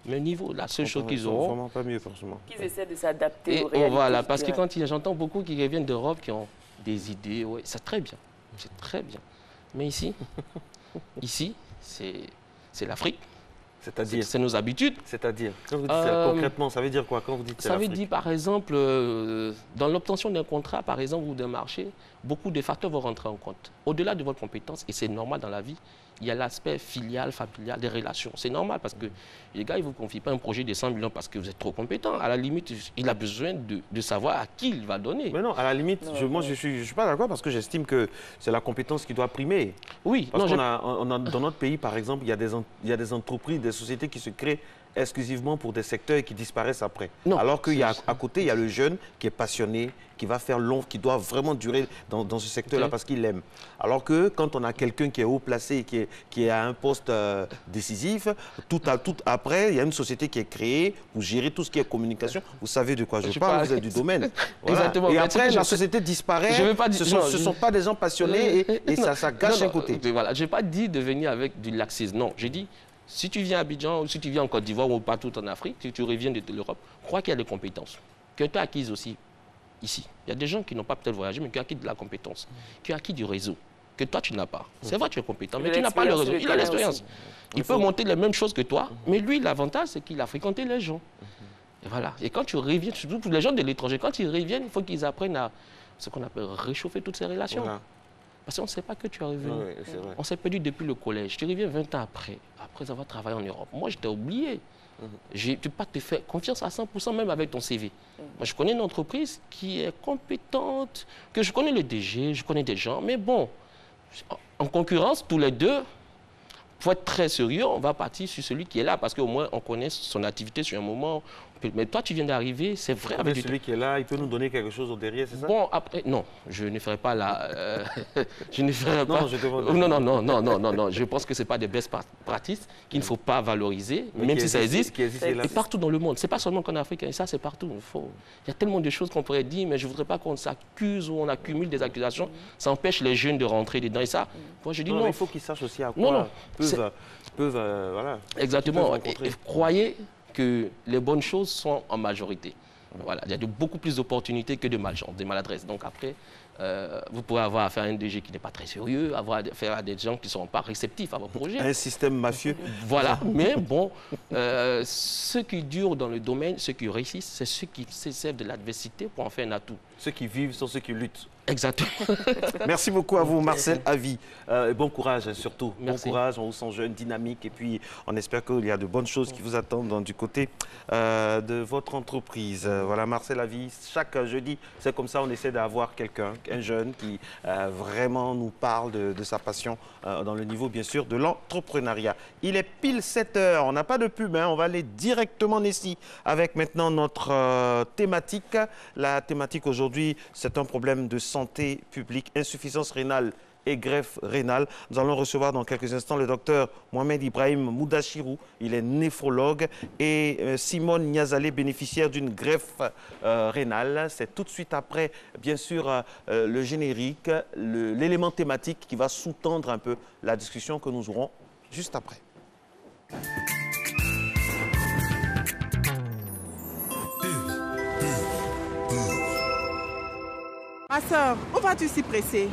au même niveau. La seule chose qu'ils auront... Vraiment pas mieux, forcément. Qu'ils essaient de s'adapter aux réalités. Voilà, parce que quand j'entends beaucoup qui reviennent d'Europe, qui ont des idées, ouais, c'est très bien, c'est très bien. Mais ici, c'est l'Afrique. C'est-à-dire? C'est nos habitudes. C'est-à-dire? Quand vous dites ça, concrètement, ça veut dire quoi quand vous dites ça veut dire, par exemple, dans l'obtention d'un contrat, par exemple, ou d'un marché, beaucoup de facteurs vont rentrer en compte. Au-delà de votre compétence, et c'est normal dans la vie, il y a l'aspect filial, familial, des relations. C'est normal parce que les gars, ils ne vous confient pas un projet de 100 millions parce que vous êtes trop compétent. À la limite, il a besoin de savoir à qui il va donner. Mais non, à la limite, moi, je ne suis pas d'accord parce que j'estime que c'est la compétence qui doit primer. Oui. Parce qu'on a, dans notre pays, par exemple, il y a des entreprises, des sociétés qui se créent exclusivement pour des secteurs et qui disparaissent après. Non, alors qu'il y a à côté, il y a le jeune qui est passionné, qui va faire long, qui doit vraiment durer dans ce secteur-là parce qu'il l'aime. Alors que quand on a quelqu'un qui est haut placé, qui est à un poste décisif, tout après, il y a une société qui est créée pour gérer tout ce qui est communication. Vous savez de quoi je parle, vous êtes du domaine. Voilà. Exactement. Et après, la société disparaît, ce ne sont pas des gens passionnés et ça gâche un côté. Voilà. Je n'ai pas dit de venir avec du laxisme, non. J'ai dit, si tu viens à Abidjan, ou si tu viens en Côte d'Ivoire ou partout en Afrique, si tu reviens de l'Europe, crois qu'il y a des compétences que tu as acquises aussi ici. Il y a des gens qui n'ont pas peut-être voyagé, mais qui ont acquis de la compétence, qui ont acquis du réseau, que toi tu n'as pas. C'est vrai que tu es compétent, mais tu n'as pas le réseau. Il a l'expérience. Il peut monter les mêmes choses que toi, mais lui, l'avantage, c'est qu'il a fréquenté les gens. Et voilà. Et quand tu reviens, surtout pour les gens de l'étranger, quand ils reviennent, il faut qu'ils apprennent à ce qu'on appelle réchauffer toutes ces relations. Voilà. Parce qu'on ne sait pas que tu es revenu. Oui, on s'est perdu depuis le collège. Tu reviens 20 ans après avoir travaillé en Europe. Moi, je t'ai oublié. Tu ne peux pas te faire confiance à 100% même avec ton CV. Moi, je connais une entreprise qui est compétente, que je connais le DG, je connais des gens, mais bon, en concurrence, tous les deux, pour être très sérieux, on va partir sur celui qui est là, parce qu'au moins, on connaît son activité sur un moment. Mais toi, tu viens d'arriver, c'est vrai. Avec celui qui est là, il peut nous donner quelque chose au derrière, c'est ça? Bon, après, non, je ne ferai pas la... je ne ferai pas... Non, je demande... Non, je pense que ce n'est pas des best practices qu'il ne faut pas valoriser, même si ça existe. Et partout dans le monde. Ce n'est pas seulement qu'en Afrique, et ça, c'est partout. Il y a tellement de choses qu'on pourrait dire, mais je ne voudrais pas qu'on s'accuse ou on accumule des accusations. Ça empêche les jeunes de rentrer dedans. Et ça, moi, je dis non. Il faut qu'ils sachent aussi à quoi peuvent voilà. Exactement. Et croyez que les bonnes choses sont en majorité. Voilà. Il y a beaucoup plus d'opportunités que de malchance, de maladresse. Donc après, vous pouvez avoir affaire à un DG qui n'est pas très sérieux, avoir affaire à des gens qui ne sont pas réceptifs à vos projets. Un système mafieux. Voilà. Mais bon, ceux qui durent dans le domaine, ceux qui réussissent, c'est ceux qui se servent de l'adversité pour en faire un atout. Ceux qui vivent sont ceux qui luttent. Exactement. Merci beaucoup à vous, Marcel Avi. Bon courage surtout. Merci. Bon courage, on vous sent jeune, dynamique. Et puis, on espère qu'il y a de bonnes choses qui vous attendent du côté de votre entreprise. Voilà, Marcel Avi, chaque jeudi, c'est comme ça, on essaie d'avoir quelqu'un, un jeune qui vraiment nous parle de sa passion dans le niveau, bien sûr, de l'entrepreneuriat. Il est pile 7 heures. On n'a pas de pub, hein. On va aller directement ici avec maintenant notre thématique. La thématique aujourd'hui, c'est un problème de santé publique, insuffisance rénale et greffe rénale. Nous allons recevoir dans quelques instants le docteur Mohamed Ibrahim Moudachirou. Il est néphrologue et Simone Niazalé, bénéficiaire d'une greffe rénale. C'est tout de suite après, bien sûr, le générique, l'élément thématique qui va sous-tendre un peu la discussion que nous aurons juste après. Ma soeur, où vas-tu si pressée?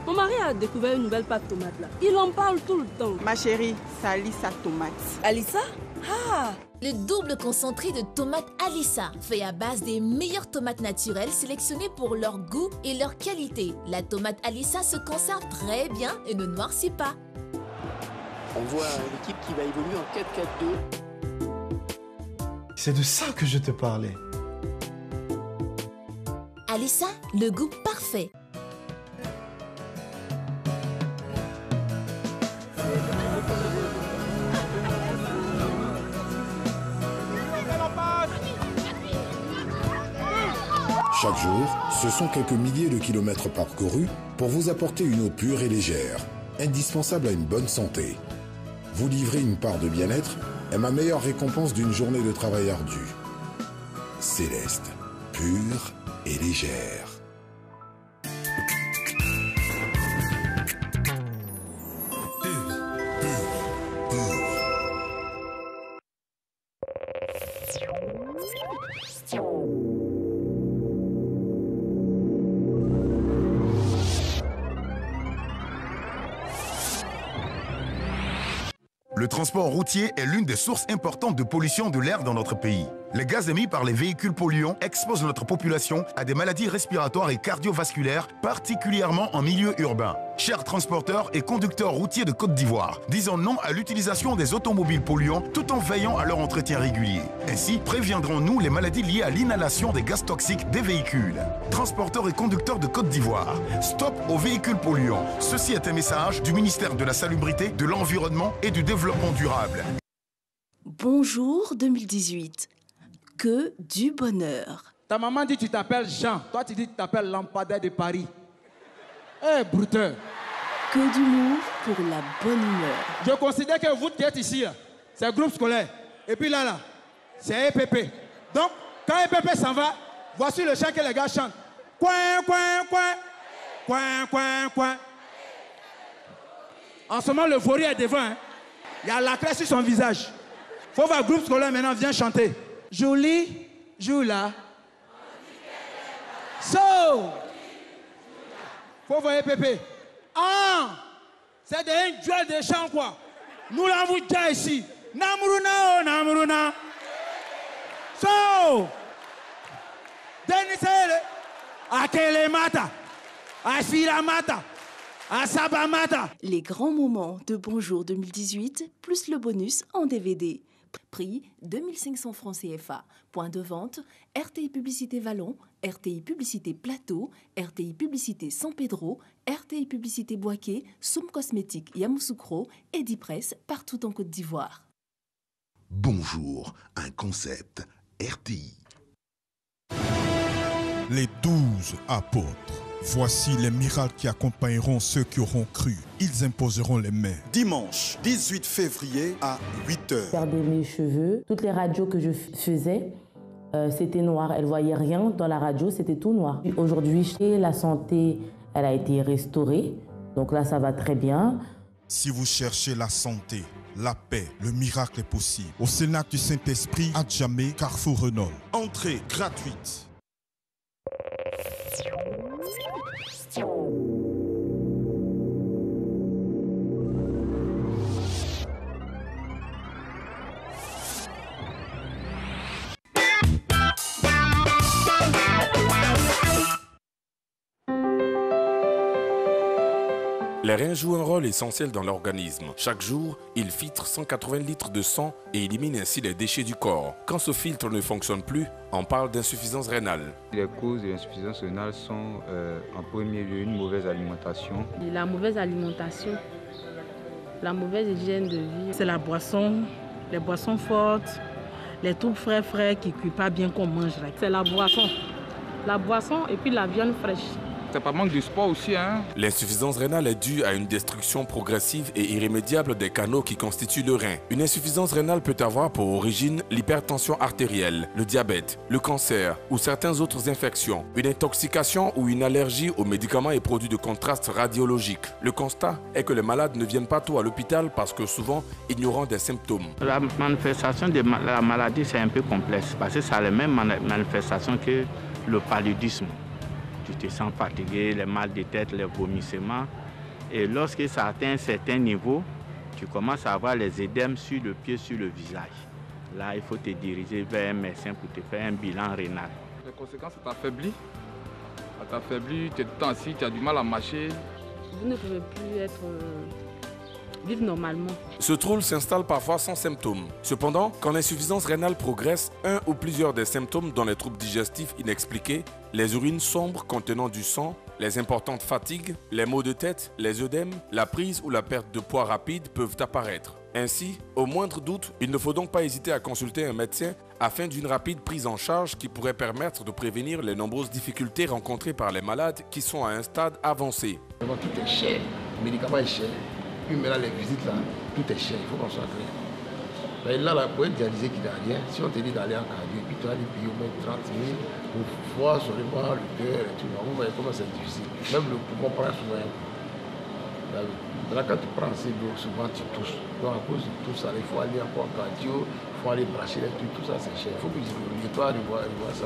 Mon mari a découvert une nouvelle pâte tomate là. Il en parle tout le temps. Ma chérie, c'est Alissa tomate. Alissa? Ah! Le double concentré de tomates Alissa, fait à base des meilleures tomates naturelles sélectionnées pour leur goût et leur qualité. La tomate Alissa se conserve très bien et ne noircit pas. On voit l'équipe qui va évoluer en 4-4-2. C'est de ça que je te parlais. Alissa, le goût parfait. Chaque jour, ce sont quelques milliers de kilomètres parcourus pour vous apporter une eau pure et légère, indispensable à une bonne santé. Vous livrer une part de bien-être est ma meilleure récompense d'une journée de travail ardu. Céleste, pure et légère. Le transport routier est l'une des sources importantes de pollution de l'air dans notre pays. Les gaz émis par les véhicules polluants exposent notre population à des maladies respiratoires et cardiovasculaires, particulièrement en milieu urbain. Chers transporteurs et conducteurs routiers de Côte d'Ivoire, disons non à l'utilisation des automobiles polluants tout en veillant à leur entretien régulier. Ainsi, préviendrons-nous les maladies liées à l'inhalation des gaz toxiques des véhicules. Transporteurs et conducteurs de Côte d'Ivoire, stop aux véhicules polluants. Ceci est un message du ministère de la Salubrité, de l'Environnement et du Développement durable. Bonjour 2018. Que du bonheur. Ta maman dit que tu t'appelles Jean. Toi, tu dis que tu t'appelles Lampadaire de Paris. Eh, bruteur. Que d'humour pour la bonne humeur. Je considère que vous qui êtes ici, c'est un groupe scolaire. Et puis là, c'est EPP. Donc, quand EPP s'en va, voici le chant que les gars chantent. Coin, coin, coin. Coin, coin, coin. En ce moment, le vaurier est devant. Hein. Il y a la crête sur son visage. Faut voir le groupe scolaire maintenant, viens chanter. Jolie, joue là. So! Faut voir Pépé. Ah! C'est des duel de chant quoi. Nous l'avons déjà ici. Namruna, oh Namruna. So! Denisele. Akele mata. Asfila mata. Asaba mata. Les grands moments de Bonjour 2018, plus le bonus en DVD. Prix 2500 francs CFA. Point de vente, RTI Publicité Vallon, RTI Publicité Plateau, RTI Publicité San Pedro, RTI Publicité Boaké, Soum Cosmétique Yamoussoukro, Edipresse partout en Côte d'Ivoire. Bonjour, un concept RTI. Les 12 apôtres. Voici les miracles qui accompagneront ceux qui auront cru. Ils imposeront les mains. Dimanche 18 février à 8h. Perdre mes cheveux. Toutes les radios que je faisais, c'était noir. Elle ne voyait rien dans la radio, c'était tout noir. Aujourd'hui, la santé, elle a été restaurée. Donc là, ça va très bien. Si vous cherchez la santé, la paix, le miracle est possible. Au Cénacle du Saint-Esprit, à Djamé, Carrefour Renault. Entrée gratuite. Les reins jouent un rôle essentiel dans l'organisme. Chaque jour, ils filtrent 180 litres de sang et éliminent ainsi les déchets du corps. Quand ce filtre ne fonctionne plus, on parle d'insuffisance rénale. Les causes de l'insuffisance rénale sont en premier lieu une mauvaise alimentation. La mauvaise alimentation, la mauvaise hygiène de vie. C'est la boisson, les boissons fortes, les trucs frais qui ne cuisent pas bien qu'on mange. C'est la boisson et puis la viande fraîche. C'est pas manque de sport aussi. Hein. L'insuffisance rénale est due à une destruction progressive et irrémédiable des canaux qui constituent le rein. Une insuffisance rénale peut avoir pour origine l'hypertension artérielle, le diabète, le cancer ou certaines autres infections, une intoxication ou une allergie aux médicaments et produits de contraste radiologique. Le constat est que les malades ne viennent pas tôt à l'hôpital parce que souvent ignorant des symptômes. La manifestation de la maladie, c'est un peu complexe parce que ça a les mêmes manifestations que le paludisme. Tu te sens fatigué, les mal de tête, les vomissements. Et lorsque ça atteint un certain niveau, tu commences à avoir les édèmes sur le pied, sur le visage. Là, il faut te diriger vers un médecin pour te faire un bilan rénal. Les conséquences, ça t'affaiblit. Ça t'affaiblit, tu es tout le temps assis, tu as du mal à marcher. Vous ne pouvez plus vivre normalement. Ce trouble s'installe parfois sans symptômes. Cependant, quand l'insuffisance rénale progresse, un ou plusieurs des symptômes dont les troubles digestifs inexpliqués, les urines sombres contenant du sang, les importantes fatigues, les maux de tête, les œdèmes, la prise ou la perte de poids rapide peuvent apparaître. Ainsi, au moindre doute, il ne faut donc pas hésiter à consulter un médecin afin d'une rapide prise en charge qui pourrait permettre de prévenir les nombreuses difficultés rencontrées par les malades qui sont à un stade avancé. Tout est cher, le médicament est cher. Puis maintenant les visites là, tout est cher, il faut qu'on soit clair. Mais là, pour être dialysé qui n'a rien, si on te dit d'aller en cardio, puis tu vas aller payer au moins 30 000 pour voir seulement le cœur et tout, vous voyez comment c'est difficile. Même le poumon prend souvent. Là, quand tu prends assez d'eau, souvent tu touches. Donc à cause de tout ça, il faut aller encore en cardio, il faut aller brancher les trucs, tout ça c'est cher. Il faut que je toi de voir ça.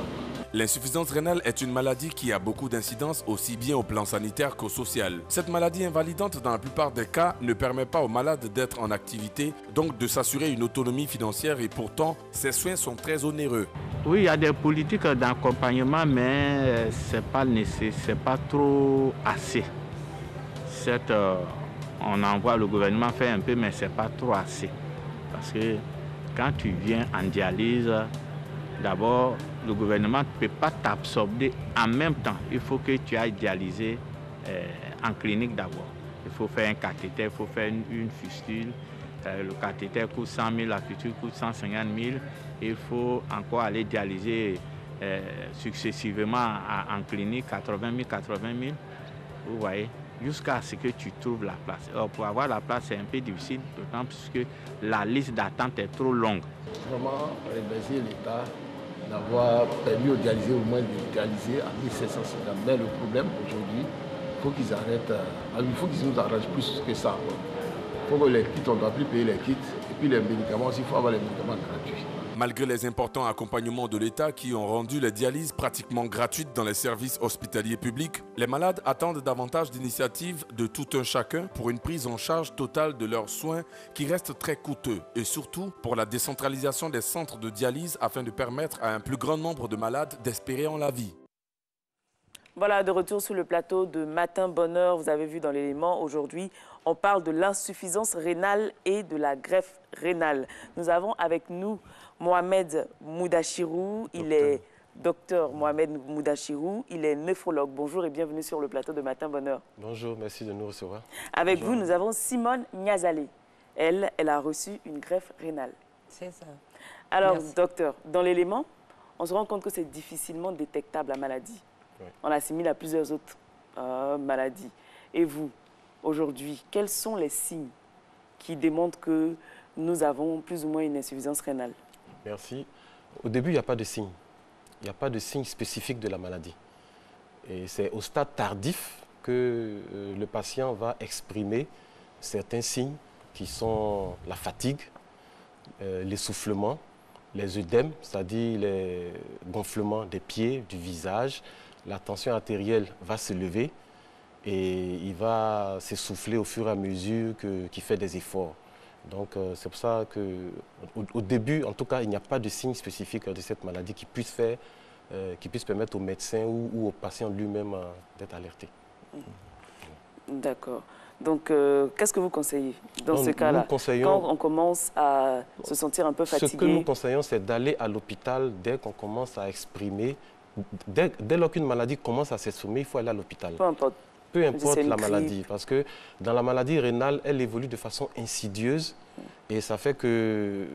L'insuffisance rénale est une maladie qui a beaucoup d'incidences aussi bien au plan sanitaire qu'au social. Cette maladie invalidante dans la plupart des cas ne permet pas aux malades d'être en activité, donc de s'assurer une autonomie financière et pourtant ces soins sont très onéreux. Oui, il y a des politiques d'accompagnement mais c'est pas nécessaire, c'est pas trop assez. Certes, on envoie le gouvernement faire un peu mais c'est pas trop assez. Parce que quand tu viens en dialyse, d'abord, le gouvernement ne peut pas t'absorber en même temps. Il faut que tu ailles dialyser en clinique d'abord. Il faut faire un cathéter, il faut faire une fistule. Le cathéter coûte 100 000, la fistule coûte 150 000. Il faut encore aller dialyser successivement en clinique, 80 000, 80 000. Vous voyez, jusqu'à ce que tu trouves la place. Alors, pour avoir la place, c'est un peu difficile, d'autant plus que la liste d'attente est trop longue. Vraiment, remercier l'État d'avoir permis aux dialysés au moins de dialyser à 1750. Mais le problème aujourd'hui, il faut qu'ils arrêtent, il faut qu'ils nous arrangent plus que ça. Il faut que les kits, on ne doit plus payer les kits. Et puis les médicaments aussi, il faut avoir les médicaments gratuits. Malgré les importants accompagnements de l'État qui ont rendu les dialyses pratiquement gratuites dans les services hospitaliers publics, les malades attendent davantage d'initiatives de tout un chacun pour une prise en charge totale de leurs soins qui restent très coûteux et surtout pour la décentralisation des centres de dialyse afin de permettre à un plus grand nombre de malades d'espérer en la vie. Voilà, de retour sur le plateau de Matin Bonheur. Vous avez vu dans l'élément, aujourd'hui, on parle de l'insuffisance rénale et de la greffe rénale. Nous avons avec nous Mohamed Moudachirou. Il est docteur Mohamed Moudachirou. Il est néphrologue. Bonjour et bienvenue sur le plateau de Matin Bonheur. Bonjour, merci de nous recevoir. Avec vous, nous avons Simone Niazalé. Elle a reçu une greffe rénale. C'est ça. Alors, merci. Docteur, dans l'élément, on se rend compte que c'est difficilement détectable la maladie. Oui. On l'assimile à plusieurs autres maladies. Et vous, aujourd'hui, quels sont les signes qui démontrent que nous avons plus ou moins une insuffisance rénale? Merci. Au début, il n'y a pas de signe. Il n'y a pas de signe spécifique de la maladie. Et c'est au stade tardif que le patient va exprimer certains signes qui sont la fatigue, l'essoufflement, les œdèmes, c'est-à-dire les gonflements des pieds, du visage. La tension artérielle va se lever et il va s'essouffler au fur et à mesure qu'il fait des efforts. Donc c'est pour ça qu'au début, en tout cas, il n'y a pas de signe spécifique de cette maladie qui puisse permettre au médecin ou au patient lui-même d'être alerté. D'accord. Donc, qu'est-ce que vous conseillez dans ce cas-là? Quand on commence à se sentir un peu fatigué? Ce que nous conseillons, c'est d'aller à l'hôpital dès qu'on commence à exprimer. Dès lors qu'une maladie commence à s'exprimer, il faut aller à l'hôpital. Peu importe. Peu importe la maladie, parce que dans la maladie rénale, elle évolue de façon insidieuse et ça fait que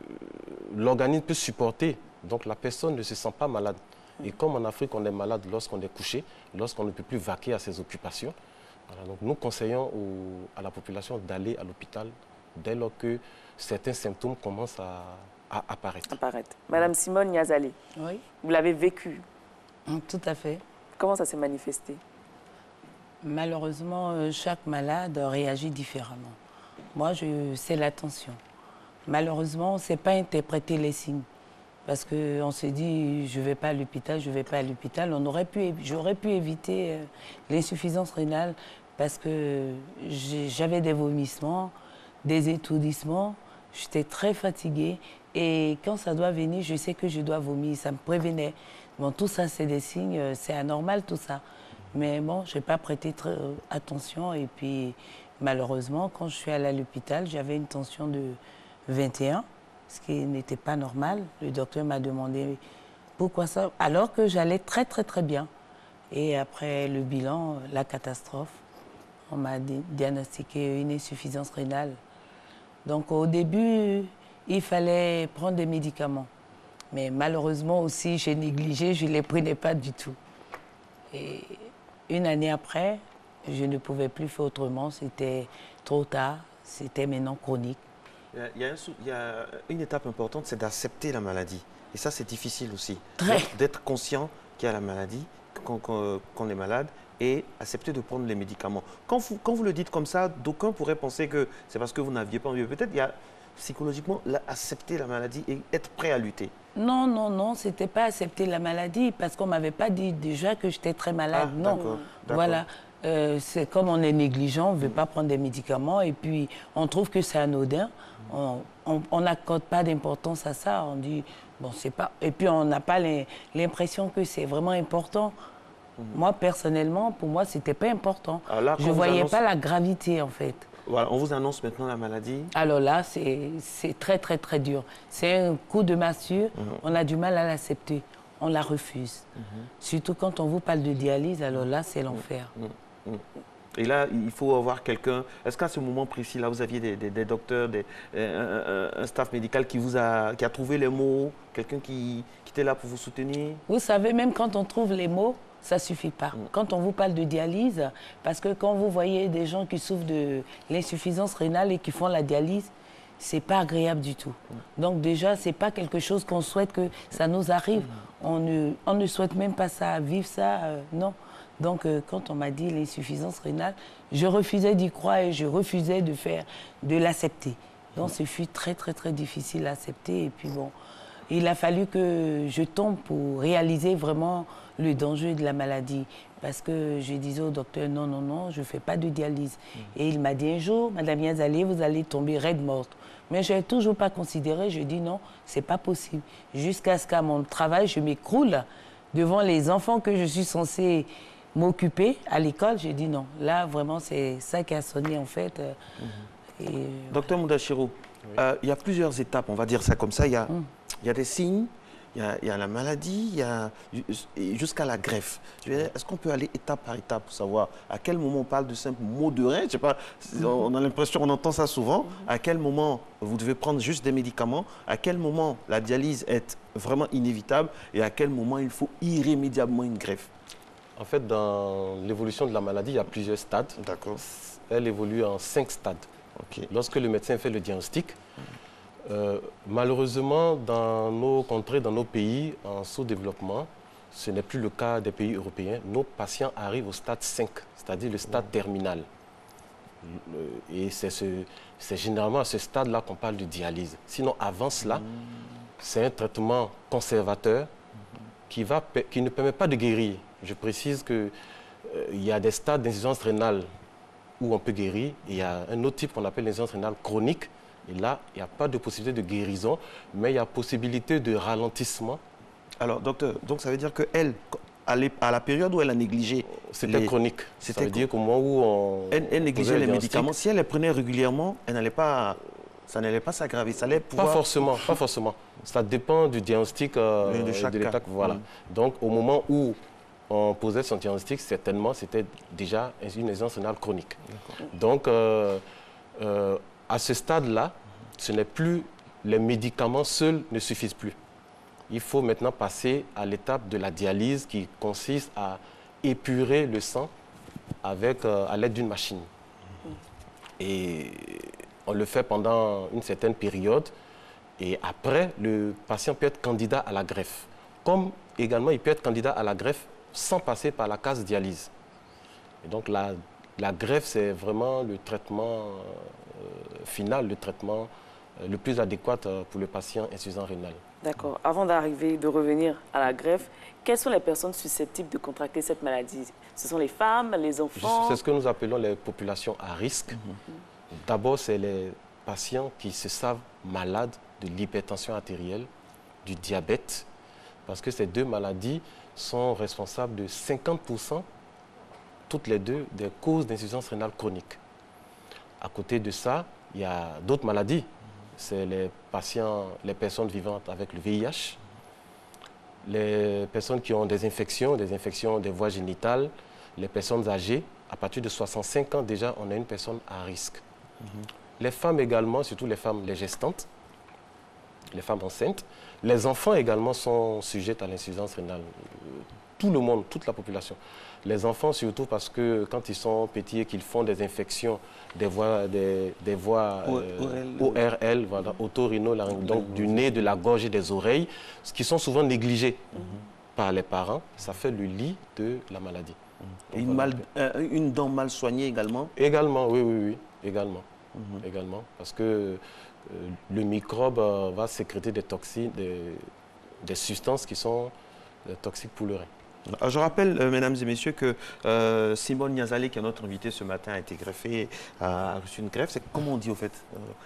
l'organisme peut supporter. Donc la personne ne se sent pas malade. Et comme en Afrique, on est malade lorsqu'on est couché, lorsqu'on ne peut plus vaquer à ses occupations, voilà, donc nous conseillons à la population d'aller à l'hôpital dès lors que certains symptômes commencent à apparaître. Madame Simone Niazali, oui. Vous l'avez vécu? Tout à fait. Comment ça s'est manifesté? Malheureusement, chaque malade réagit différemment. Moi, c'est la tension. Malheureusement, on ne sait pas interpréter les signes. Parce qu'on se dit, je ne vais pas à l'hôpital, je ne vais pas à l'hôpital. J'aurais pu éviter l'insuffisance rénale parce que j'avais des vomissements, des étourdissements. J'étais très fatiguée. Et quand ça doit venir, je sais que je dois vomir. Ça me prévenait. Bon, tout ça, c'est des signes, c'est anormal tout ça. Mais bon, je n'ai pas prêté très attention. Et puis, malheureusement, quand je suis allée à l'hôpital, j'avais une tension de 21, ce qui n'était pas normal. Le docteur m'a demandé pourquoi ça, alors que j'allais très, très, très bien. Et après le bilan, la catastrophe, on m'a diagnostiqué une insuffisance rénale. Donc, au début, il fallait prendre des médicaments. Mais malheureusement aussi, j'ai négligé, je ne les prenais pas du tout. Et une année après, je ne pouvais plus faire autrement. C'était trop tard, c'était maintenant chronique. Il y a une étape importante, c'est d'accepter la maladie. Et ça, c'est difficile aussi. D'être conscient qu'il y a la maladie, qu'on est malade, et accepter de prendre les médicaments. Quand vous le dites comme ça, d'aucuns pourraient penser que c'est parce que vous n'aviez pas envie. Peut-être il y a psychologiquement accepter la maladie et être prêt à lutter. Non, non, non, c'était pas accepter la maladie parce qu'on m'avait pas dit déjà que j'étais très malade. Ah, non, voilà. C'est comme on est négligent, on ne veut pas prendre des médicaments et puis on trouve que c'est anodin. On n'accorde pas d'importance à ça. On dit, bon, c'est pas... Et puis on n'a pas l'impression que c'est vraiment important. Moi, personnellement, pour moi, c'était pas important. Là, je ne voyais pas la gravité, en fait. Voilà, on vous annonce maintenant la maladie. Alors là, c'est très, très, très dur. C'est un coup de massue. On a du mal à l'accepter. On la refuse. Surtout quand on vous parle de dialyse, alors là, c'est l'enfer. Et là, il faut avoir quelqu'un... Est-ce qu'à ce moment précis, là, vous aviez des docteurs, un staff médical qui a trouvé les mots, quelqu'un qui était là pour vous soutenir? Vous savez, même quand on trouve les mots, ça ne suffit pas. Quand on vous parle de dialyse, parce que quand vous voyez des gens qui souffrent de l'insuffisance rénale et qui font la dialyse, ce n'est pas agréable du tout. Donc déjà, ce n'est pas quelque chose qu'on souhaite que ça nous arrive. On ne souhaite même pas ça, vivre ça, non. Donc quand on m'a dit l'insuffisance rénale, je refusais d'y croire et je refusais de l'accepter. Donc ce fut très, très, très difficile à accepter. Et puis bon, il a fallu que je tombe pour réaliser vraiment le danger de la maladie. Parce que je disais au docteur, non, non, non, je ne fais pas de dialyse. Et il m'a dit un jour, Madame Niazali, vous allez tomber raide morte. Mais je n'ai toujours pas considéré, je dis non, ce n'est pas possible. Jusqu'à ce qu'à mon travail, je m'écroule devant les enfants que je suis censée m'occuper à l'école. J'ai dit non, là, vraiment, c'est ça qui a sonné en fait. Docteur Moudachiro, il y a plusieurs étapes, on va dire ça comme ça. Il y a des signes. Il y a la maladie, il y a jusqu'à la greffe. Est-ce qu'on peut aller étape par étape pour savoir à quel moment on parle de simples maux de rein? Je sais pas, on a l'impression, on entend ça souvent. À quel moment vous devez prendre juste des médicaments? À quel moment la dialyse est vraiment inévitable? Et à quel moment il faut irrémédiablement une greffe? En fait, dans l'évolution de la maladie, il y a plusieurs stades. D'accord. Elle évolue en 5 stades. Okay. Lorsque le médecin fait le diagnostic, malheureusement, dans nos contrées, dans nos pays en sous-développement, ce n'est plus le cas des pays européens. Nos patients arrivent au stade 5, c'est-à-dire le stade terminal. Et c'est généralement à ce stade-là qu'on parle de dialyse. Sinon, avant cela, c'est un traitement conservateur qui ne permet pas de guérir. Je précise qu'il y a des stades d'insuffisance rénale où on peut guérir. Et il y a un autre type qu'on appelle l'insuffisance rénale chronique. Et là, il n'y a pas de possibilité de guérison, mais il y a possibilité de ralentissement. Alors, docteur, donc ça veut dire qu'elle, à la période où elle a négligé... C'était chronique. Ça veut dire qu'au moment où elle négligeait les médicaments, si elle les prenait régulièrement, ça n'allait pas s'aggraver. Ça allait pouvoir... Pas forcément. Ça dépend du diagnostic de chaque l'état. Voilà. Donc, au moment où on posait son diagnostic, certainement, c'était déjà une insuffisance rénale chronique. Donc, à ce stade-là, ce n'est plus les médicaments seuls ne suffisent plus. il faut maintenant passer à l'étape de la dialyse qui consiste à épurer le sang avec, à l'aide d'une machine. Et on le fait pendant une certaine période. Et après, le patient peut être candidat à la greffe. Comme également, il peut être candidat à la greffe sans passer par la case dialyse. Et donc, la greffe, c'est vraiment le traitement final, le traitement le plus adéquat pour le patient insuffisant rénal. D'accord. Avant de revenir à la greffe, quelles sont les personnes susceptibles de contracter cette maladie? Ce sont les femmes, les enfants? C'est ce que nous appelons les populations à risque. D'abord, c'est les patients qui se savent malades de l'hypertension artérielle, du diabète, parce que ces deux maladies sont responsables de 50%, toutes les deux, des causes d'insuffisance rénale chronique. À côté de ça, il y a d'autres maladies. C'est les personnes vivantes avec le VIH, les personnes qui ont des infections des voies génitales, les personnes âgées. À partir de 65 ans, déjà, on a une personne à risque. Les femmes également, surtout les femmes, les gestantes, les femmes enceintes. Les enfants également sont sujets à l'insuffisance rénale. Tout le monde, toute la population. Les enfants surtout parce que quand ils sont petits et qu'ils font des infections des voies ORL, voilà, otorhinolaryngologiques, donc du nez, de la gorge et des oreilles, ce qui sont souvent négligés par les parents, ça fait le lit de la maladie. Et une dent mal soignée également? Également, oui, également. Également, parce que le microbe va sécréter des toxines, des substances qui sont toxiques pour le rein. Alors, je rappelle, mesdames et messieurs, que Simone Niazalé, qui est notre invité ce matin, a été greffé, a reçu une greffe. Comment on dit au fait?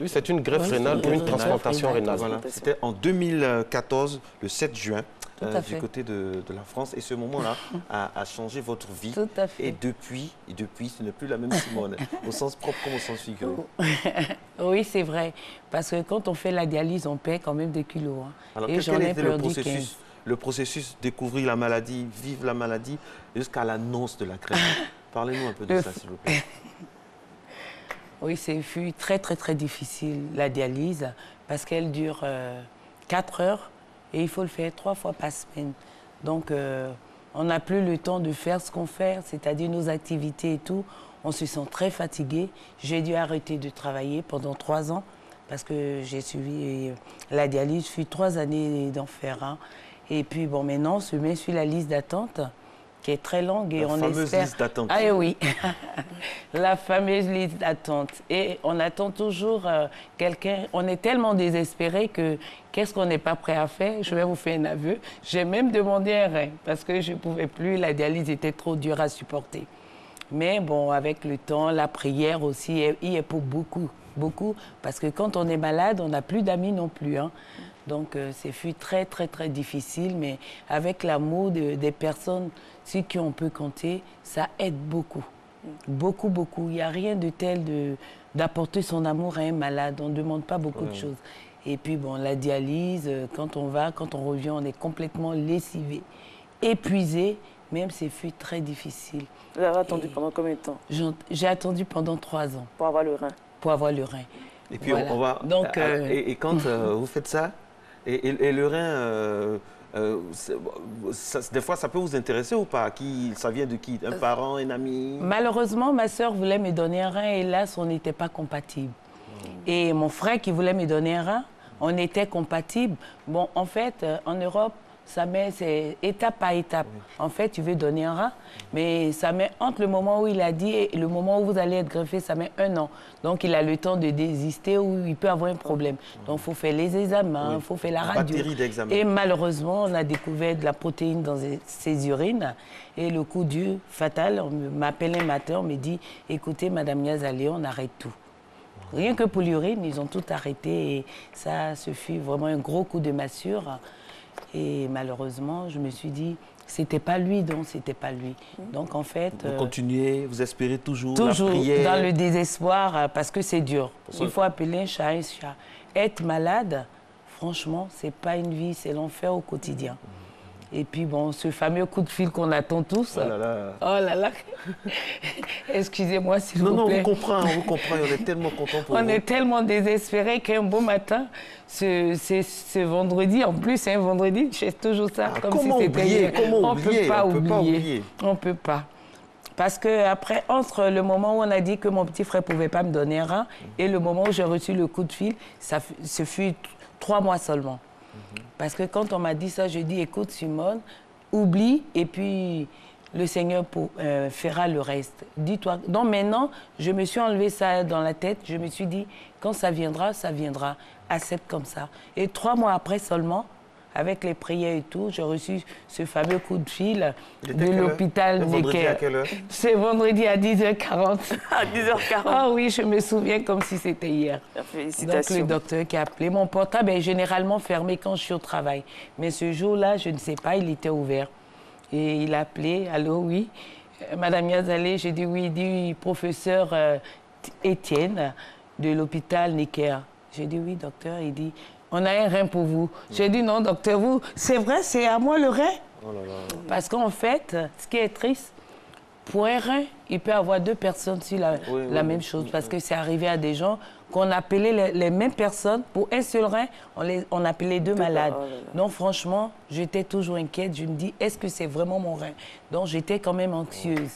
Oui, c'est une greffe rénale ou une transplantation rénale. Voilà. C'était en 2014, le 7 juin. Du côté de la France. Et ce moment-là a changé votre vie. Tout à fait. Et depuis, ce n'est plus la même Simone, au sens propre comme au sens figuré. Oui, c'est vrai. Parce que quand on fait la dialyse, on perd quand même des kilos. Hein. Alors, quel était le processus, découvrir la maladie, vivre la maladie, jusqu'à l'annonce de la greffe? Parlez-nous un peu de ça, s'il vous plaît. Oui, c'est fut très, très, très difficile, la dialyse, parce qu'elle dure 4 heures. Et il faut le faire 3 fois par semaine. Donc, on n'a plus le temps de faire ce qu'on fait, c'est-à-dire nos activités et tout. On se sent très fatigué. J'ai dû arrêter de travailler pendant 3 ans parce que j'ai suivi la dialyse. Je suis 3 années d'enfer. Hein. Et puis, bon, maintenant, on se met sur la liste d'attente qui est très longue et on espère... La fameuse liste d'attente. Ah oui, la fameuse liste d'attente. Et on attend toujours quelqu'un. On est tellement désespéré que qu'est-ce qu'on n'est pas prêt à faire? Je vais vous faire un aveu. J'ai même demandé un rein parce que je ne pouvais plus. La dialyse était trop dure à supporter. Mais bon, avec le temps, la prière aussi, il est pour beaucoup. Parce que quand on est malade, on n'a plus d'amis non plus. Hein. Donc, c'est fut très, très, très difficile. Mais avec l'amour des personnes sur qui on peut compter, ça aide beaucoup. Beaucoup. Il n'y a rien de tel d'apporter son amour à un malade. On ne demande pas beaucoup de choses. Et puis, bon, la dialyse, quand on revient, on est complètement lessivé, épuisé. Même c'est fut très difficile. Vous avez attendu pendant combien de temps? J'ai attendu pendant 3 ans. Pour avoir le rein? Pour avoir le rein. Et puis, voilà. On va... Donc, et quand vous faites ça, et le rein... des fois, ça peut vous intéresser ou pas? Ça vient de qui? Un parent, un ami? Malheureusement, ma soeur voulait me donner un rein. Hélas, on n'était pas compatibles. Et mon frère qui voulait me donner un rein, on était compatibles. Bon, en fait, en Europe, ça met, c'est étape par étape. En fait, tu veux donner un rein, mais ça met entre le moment où il a dit et le moment où vous allez être greffé, ça met 1 an. Donc, il a le temps de désister ou il peut avoir un problème. Donc, il faut faire les examens, il faut faire la radio. Et malheureusement, on a découvert de la protéine dans ses urines. Et le coup dur, fatal, on m'appelle un matin, on me dit, écoutez, Madame Niazalé, on arrête tout. Rien que pour l'urine, ils ont tout arrêté. Et ça, ce fut vraiment un gros coup de massure. Et malheureusement, je me suis dit, c'était pas lui, donc c'était pas lui. Donc en fait... Vous continuez, vous espérez toujours la prière. Dans le désespoir, parce que c'est dur. Il faut appeler un chat. Être malade, franchement, c'est pas une vie, c'est l'enfer au quotidien. Et puis bon, ce fameux coup de fil qu'on attend tous. Oh là là. Oh là là. Excusez-moi s'il vous plaît. Non, on vous comprend, on est tellement contents pour vous. On est tellement désespérés qu'un beau matin, ce vendredi, en plus c'est un vendredi, je fais toujours ça comme si c'était hier. On ne peut pas oublier. On ne peut pas. Parce qu'après, entre le moment où on a dit que mon petit frère ne pouvait pas me donner un rein et le moment où j'ai reçu le coup de fil, ce fut 3 mois seulement. Parce que quand on m'a dit ça, je dis, écoute Simone, oublie et puis le Seigneur fera le reste. Dis-toi. Donc maintenant, je me suis enlevé ça dans la tête. Je me suis dit, quand ça viendra, ça viendra. Accepte comme ça. Et 3 mois après seulement, avec les prières et tout, j'ai reçu ce fameux coup de fil de l'hôpital Necker. C'est vendredi à 10h40. À 10h40. Ah oui, je me souviens comme si c'était hier. Félicitations. Donc le docteur qui a appelé. Mon portable est généralement fermé quand je suis au travail. Mais ce jour-là, je ne sais pas, il était ouvert. Et il a appelé, allô, oui. Madame Yazale, j'ai dit oui, il dit professeur Étienne de l'hôpital Necker. J'ai dit oui, docteur. Il dit, on a un rein pour vous. J'ai dit non, docteur, vous, c'est vrai, c'est à moi le rein. Oh là là. Parce qu'en fait, ce qui est triste, pour un rein, il peut y avoir 2 personnes sur la même chose. Parce que c'est arrivé à des gens qu'on appelait les mêmes personnes. Pour un seul rein, on appelait 2 malades. Donc franchement, j'étais toujours inquiète. Je me dis, est-ce que c'est vraiment mon rein? Donc j'étais quand même anxieuse.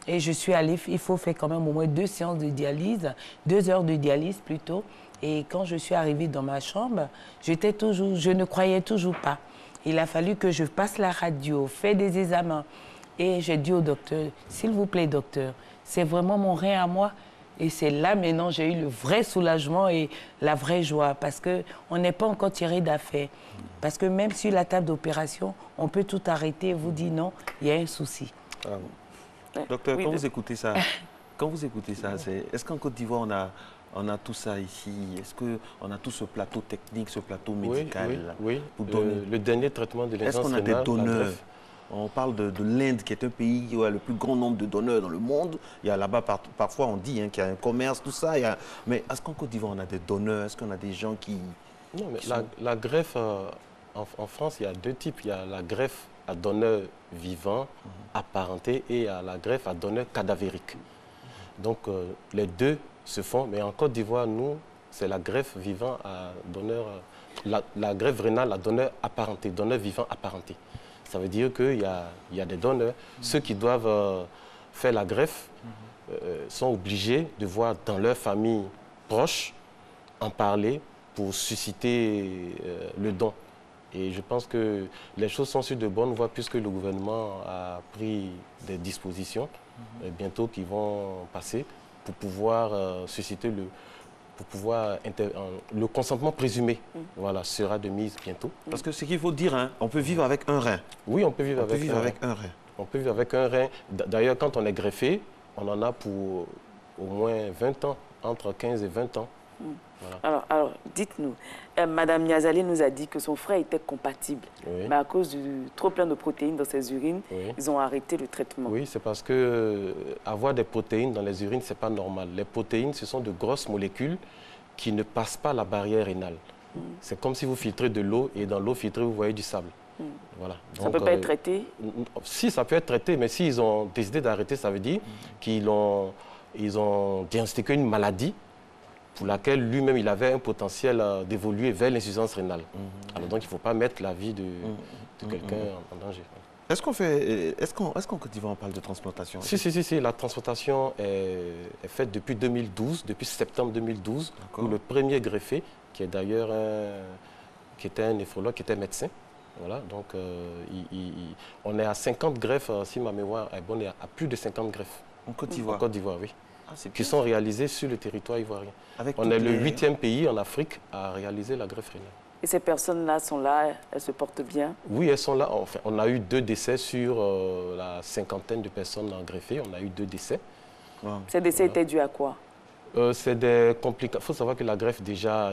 Et je suis allée, il faut faire quand même au moins 2 séances de dialyse, 2 heures de dialyse plutôt. Et quand je suis arrivée dans ma chambre, je ne croyais toujours pas. Il a fallu que je passe la radio, faire des examens. Et j'ai dit au docteur, s'il vous plaît, docteur, c'est vraiment mon rein à moi. Et c'est là maintenant j'ai eu le vrai soulagement et la vraie joie. Parce qu'on n'est pas encore tiré d'affaire. Parce que même sur la table d'opération, on peut tout arrêter et vous dire non, il y a un souci. Docteur, quand vous écoutez ça, est-ce qu'en Côte d'Ivoire, on a tout ça ici? Est-ce qu'on a tout ce plateau technique, ce plateau médical? Oui. Le dernier traitement de l'insuffisance rénale. Est-ce qu'on a des donneurs? On parle de l'Inde, qui est un pays où il y a le plus grand nombre de donneurs dans le monde. Il y a là-bas, parfois, on dit qu'il y a un commerce, tout ça. Mais est-ce qu'en Côte d'Ivoire, on a des donneurs? Est-ce qu'on a des gens qui... Non, mais la greffe, en France, il y a 2 types. Il y a la greffe à donneur vivant, apparenté, et il y a la greffe à donneur cadavérique. Donc, les 2 se font, mais en Côte d'Ivoire, nous, c'est la greffe vivant à donneur, la greffe rénale à donneur apparenté, donneur vivant apparenté. Ça veut dire qu'il y a des donneurs. Ceux qui doivent faire la greffe sont obligés de voir dans leur famille proche, en parler pour susciter le don. Et je pense que les choses sont sur de bonnes voies puisque le gouvernement a pris des dispositions bientôt qui vont passer pour pouvoir susciter le consentement présumé. Voilà, sera de mise bientôt. Parce que ce qu'il faut dire, on peut vivre avec un rein. Oui, on peut vivre avec un rein. On peut vivre avec un rein. D'ailleurs, quand on est greffé, on en a pour au moins 20 ans, entre 15 et 20 ans. Voilà. Alors dites-nous, Madame Niazali nous a dit que son frère était compatible, mais à cause du trop plein de protéines dans ses urines, ils ont arrêté le traitement. Oui, c'est parce que avoir des protéines dans les urines, ce n'est pas normal. Les protéines, ce sont de grosses molécules qui ne passent pas la barrière rénale. C'est comme si vous filtrez de l'eau et dans l'eau filtrée, vous voyez du sable. Voilà. Ça ne peut pas être traité? Si, ça peut être traité, mais s'ils ont décidé d'arrêter, ça veut dire qu'ils ont diagnostiqué une maladie pour laquelle lui-même il avait un potentiel d'évoluer vers l'insuffisance rénale. Alors donc il ne faut pas mettre la vie de quelqu'un en danger. Est-ce qu'en Côte d'Ivoire on parle de transplantation? Si, la transplantation est faite depuis 2012, depuis septembre 2012, où le premier greffé, qui est d'ailleurs qui était un néphrologue, qui était médecin, voilà, donc on est à 50 greffes, si ma mémoire est bonne, à plus de 50 greffes. En Côte d'Ivoire? En Côte d'Ivoire, oui. Qui sont réalisées sur le territoire ivoirien. On est le 8e pays en Afrique à réaliser la greffe rénale. Et ces personnes-là sont là, elles se portent bien? Oui, elles sont là. Enfin, on a eu 2 décès sur la 50aine de personnes greffées. On a eu 2 décès. Ces décès étaient dus à quoi? C'est des complications. Il faut savoir que la greffe, déjà,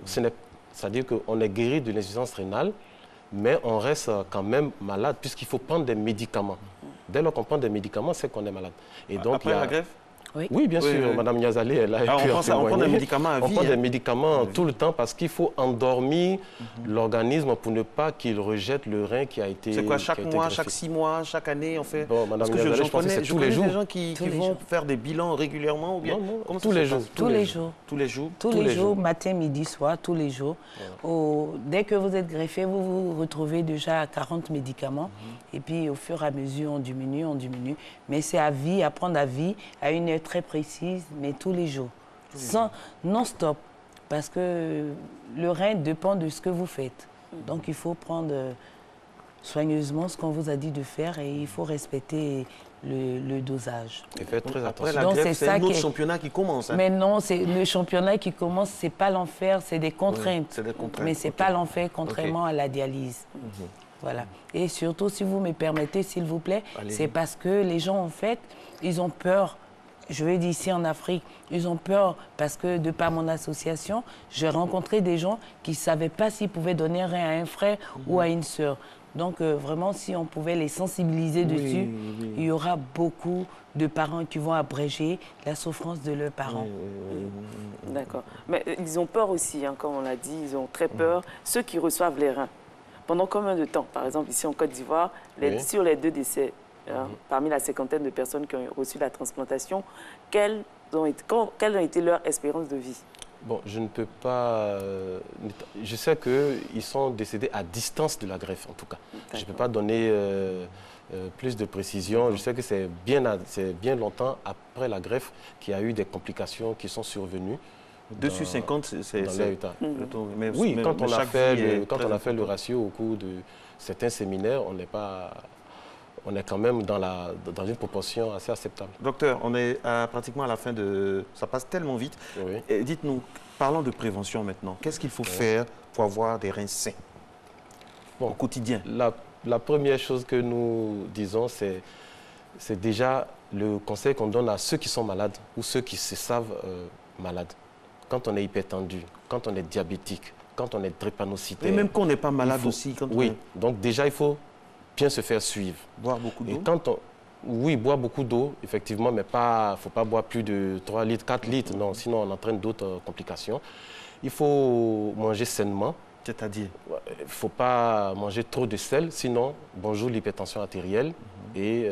c'est-à-dire qu'on est guéri de l'insuffisance rénale, mais on reste quand même malade puisqu'il faut prendre des médicaments. Dès lors qu'on prend des médicaments, c'est qu'on est malade. Et donc, après la greffe? Oui, bien sûr. Madame Niazali, elle a pu en témoigner. On prend des médicaments à vie. On prend des médicaments tout le temps parce qu'il faut endormir l'organisme pour ne pas qu'il rejette le rein qui a été C'est quoi, chaque mois, chaque 6 mois, chaque année, on fait... Bon, Madame Niazali, je pense que c'est tous les jours. des gens qui vont faire des bilans régulièrement ou bien... Non, tous les jours. Tous les jours. Tous les jours. Tous les jours, matin, midi, soir, tous les jours. Dès que vous êtes greffé, vous vous retrouvez déjà à 40 médicaments. Et puis, au fur et à mesure, on diminue. Mais c'est à vie, à prendre à vie, à une heure très précise, mais tous les jours. Non-stop. Parce que le rein dépend de ce que vous faites. Donc, il faut prendre soigneusement ce qu'on vous a dit de faire et il faut respecter le dosage. Et faites très attention. Après la greffe, c'est un autre championnat qui commence. Mais non, le championnat qui commence, c'est pas l'enfer, c'est des contraintes. C'est des contraintes. Mais c'est pas l'enfer, contrairement à la dialyse. Voilà. Et surtout, si vous me permettez, s'il vous plaît, c'est parce que les gens, en fait, ils ont peur. Je veux dire, ici en Afrique, ils ont peur parce que, de par mon association, j'ai rencontré des gens qui ne savaient pas s'ils pouvaient donner un rein à un frère ou à une sœur. Donc, vraiment, si on pouvait les sensibiliser dessus, il y aura beaucoup de parents qui vont abréger la souffrance de leurs parents. D'accord. Mais ils ont peur aussi, hein, comme on l'a dit, ils ont très peur. Ceux qui reçoivent les reins, pendant combien de temps? Par exemple, ici en Côte d'Ivoire, sur les 2 décès, parmi la 50aine de personnes qui ont reçu la transplantation, quelles ont été leurs espérances de vie? Bon, je ne peux pas... je sais qu'ils sont décédés à distance de la greffe, en tout cas. Je ne peux pas donner plus de précision. Je sais que c'est bien longtemps après la greffe qu'il y a eu des complications qui sont survenues. 2 sur 50, c'est le taux. Oui, quand on a fait le ratio au cours de certains séminaires, on est quand même dans une proportion assez acceptable. Docteur, on est pratiquement à la fin de... Ça passe tellement vite. Dites-nous, parlons de prévention maintenant. Qu'est-ce qu'il faut faire pour avoir des reins sains au quotidien? La première chose que nous disons, c'est déjà le conseil qu'on donne à ceux qui sont malades ou ceux qui se savent malades. Quand on est hypertendu, quand on est diabétique, quand on est drépanocytaire... Et même quand on n'est pas malade aussi. Donc déjà, il faut bien se faire suivre. Boire beaucoup d'eau? Oui, boire beaucoup d'eau, effectivement, mais il ne faut pas boire plus de 3 litres, 4 litres, non, sinon on entraîne d'autres complications. Il faut manger sainement. C'est-à-dire? Il ne faut pas manger trop de sel, sinon, bonjour l'hypertension artérielle et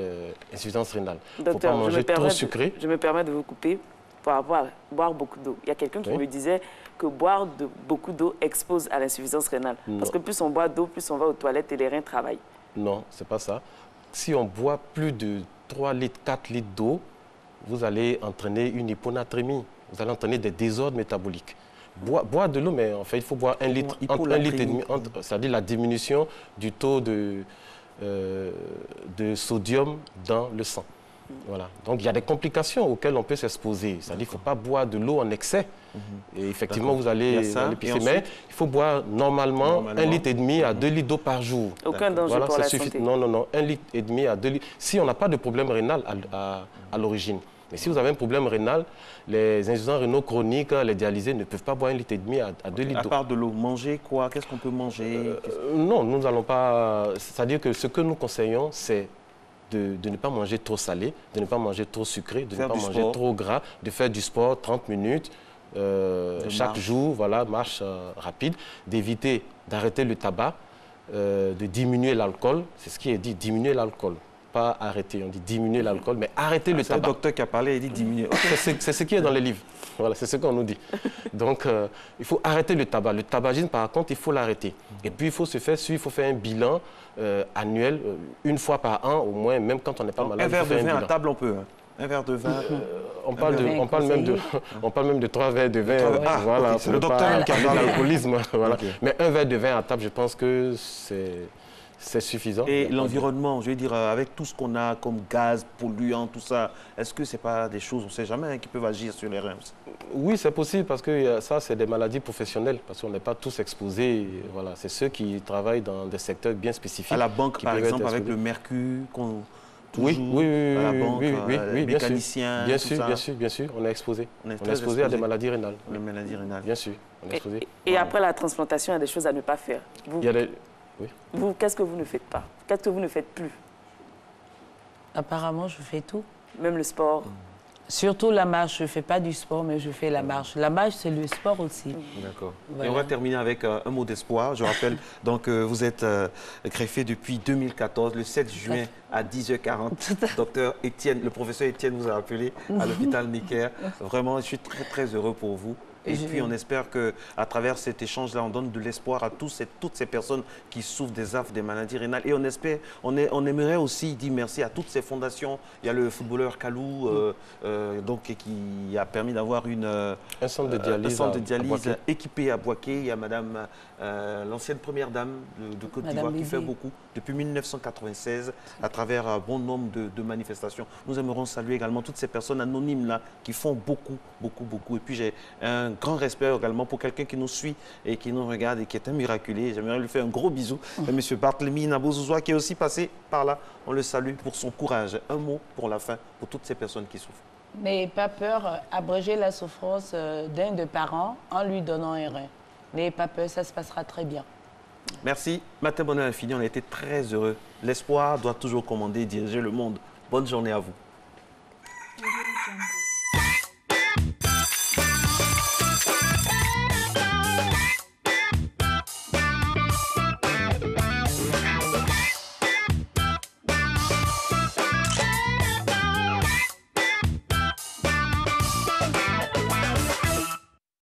insuffisance rénale. Il ne faut pas manger trop sucré. Je me permets de vous couper pour boire beaucoup d'eau. Il y a quelqu'un qui me disait que boire beaucoup d'eau expose à l'insuffisance rénale. Parce que plus on boit d'eau, plus on va aux toilettes et les reins travaillent. Non, ce n'est pas ça. Si on boit plus de 3 litres, 4 litres d'eau, vous allez entraîner une hyponatrémie. Vous allez entraîner des désordres métaboliques. Boire de l'eau, mais en fait, il faut boire 1 litre, entre 1 litre et demi, c'est-à-dire la diminution du taux de sodium dans le sang. Voilà. Donc, il y a des complications auxquelles on peut s'exposer. C'est-à-dire qu'il ne faut pas boire de l'eau en excès. Et effectivement, vous allez pisser. Mais il faut boire normalement 1 litre et demi à 2 litres d'eau par jour. Aucun danger pour la santé. Non. 1 litre et demi à 2 litres. Si on n'a pas de problème rénal à l'origine. Mais si vous avez un problème rénal, les insuffisants rénaux chroniques, les dialysés ne peuvent pas boire 1 litre et demi à 2 litres d'eau. À part de l'eau, manger quoi? Qu'est-ce qu'on peut manger? Non, nous n'allons pas... C'est-à-dire que ce que nous conseillons, c'est de ne pas manger trop salé, de ne pas manger trop sucré, de ne pas manger trop gras, de faire du sport 30 minutes chaque jour, voilà, marche rapide, d'éviter d'arrêter le tabac, de diminuer l'alcool. C'est ce qui est dit, diminuer l'alcool. Pas arrêter, on dit diminuer l'alcool, mais arrêter le tabac. C'est le docteur qui a parlé, il dit diminuer. C'est ce qui est dans les livres. Voilà, c'est ce qu'on nous dit. Donc, il faut arrêter le tabac. Le tabagisme, par contre, il faut l'arrêter. Et puis, il faut se faire suivre, il faut faire un bilan annuel, 1 fois par an, au moins, même quand on n'est pas malade. Un verre de vin à table, on peut. Un verre de vin. On parle même de 3 verres de vin. Voilà, c'est le docteur qui a parlé. L'alcoolisme. Voilà. Mais un verre de vin à table, je pense que c'est suffisant. Et l'environnement, je veux dire, avec tout ce qu'on a comme gaz, polluants, tout ça, est-ce que ce n'est pas des choses, on ne sait jamais, qui peuvent agir sur les reins? Oui, c'est possible, parce que ça, c'est des maladies professionnelles, parce qu'on n'est pas tous exposés. Voilà, c'est ceux qui travaillent dans des secteurs bien spécifiques. À la banque, par exemple, avec le mercure qu'on... Oui, à la banque, les mécaniciens, bien sûr, on est exposé. On est exposé à des maladies rénales. Les maladies rénales. Bien sûr, on est exposé. Et après la transplantation, il y a des choses à ne pas faire. Vous, qu'est-ce que vous ne faites pas? Qu'est-ce que vous ne faites plus? Apparemment, je fais tout. Même le sport? Surtout la marche. Je ne fais pas du sport, mais je fais la marche. La marche, c'est le sport aussi. D'accord. Voilà. Et on va terminer avec un mot d'espoir. Je rappelle, donc, vous êtes greffé depuis 2014, le 7 juin à 10h40. Docteur Étienne, le professeur Étienne vous a appelé à l'hôpital Necker. Vraiment, je suis très, très heureux pour vous. Et puis, on espère qu'à travers cet échange-là, on donne de l'espoir à toutes ces personnes qui souffrent des affres, des maladies rénales. Et on aimerait aussi dire merci à toutes ces fondations. Il y a le footballeur Kalou, donc, qui a permis d'avoir un centre de dialyse équipé à Boaké. Il y a Madame, l'ancienne première dame de Côte d'Ivoire, qui fait beaucoup depuis 1996 à travers un bon nombre de manifestations. Nous aimerons saluer également toutes ces personnes anonymes là qui font beaucoup, beaucoup, beaucoup. Et puis, j'ai un grand respect également pour quelqu'un qui nous suit et qui nous regarde et qui est un miraculé. J'aimerais lui faire un gros bisou. Monsieur Barthélemy Nabozouzoua qui est aussi passé par là. On le salue pour son courage. Un mot pour la fin, pour toutes ces personnes qui souffrent. N'ayez pas peur, abréger la souffrance d'un des parents en lui donnant un rein. N'ayez pas peur, ça se passera très bien. Merci. Matin Bonheur Infini, on a été très heureux. L'espoir doit toujours commander et diriger le monde. Bonne journée à vous.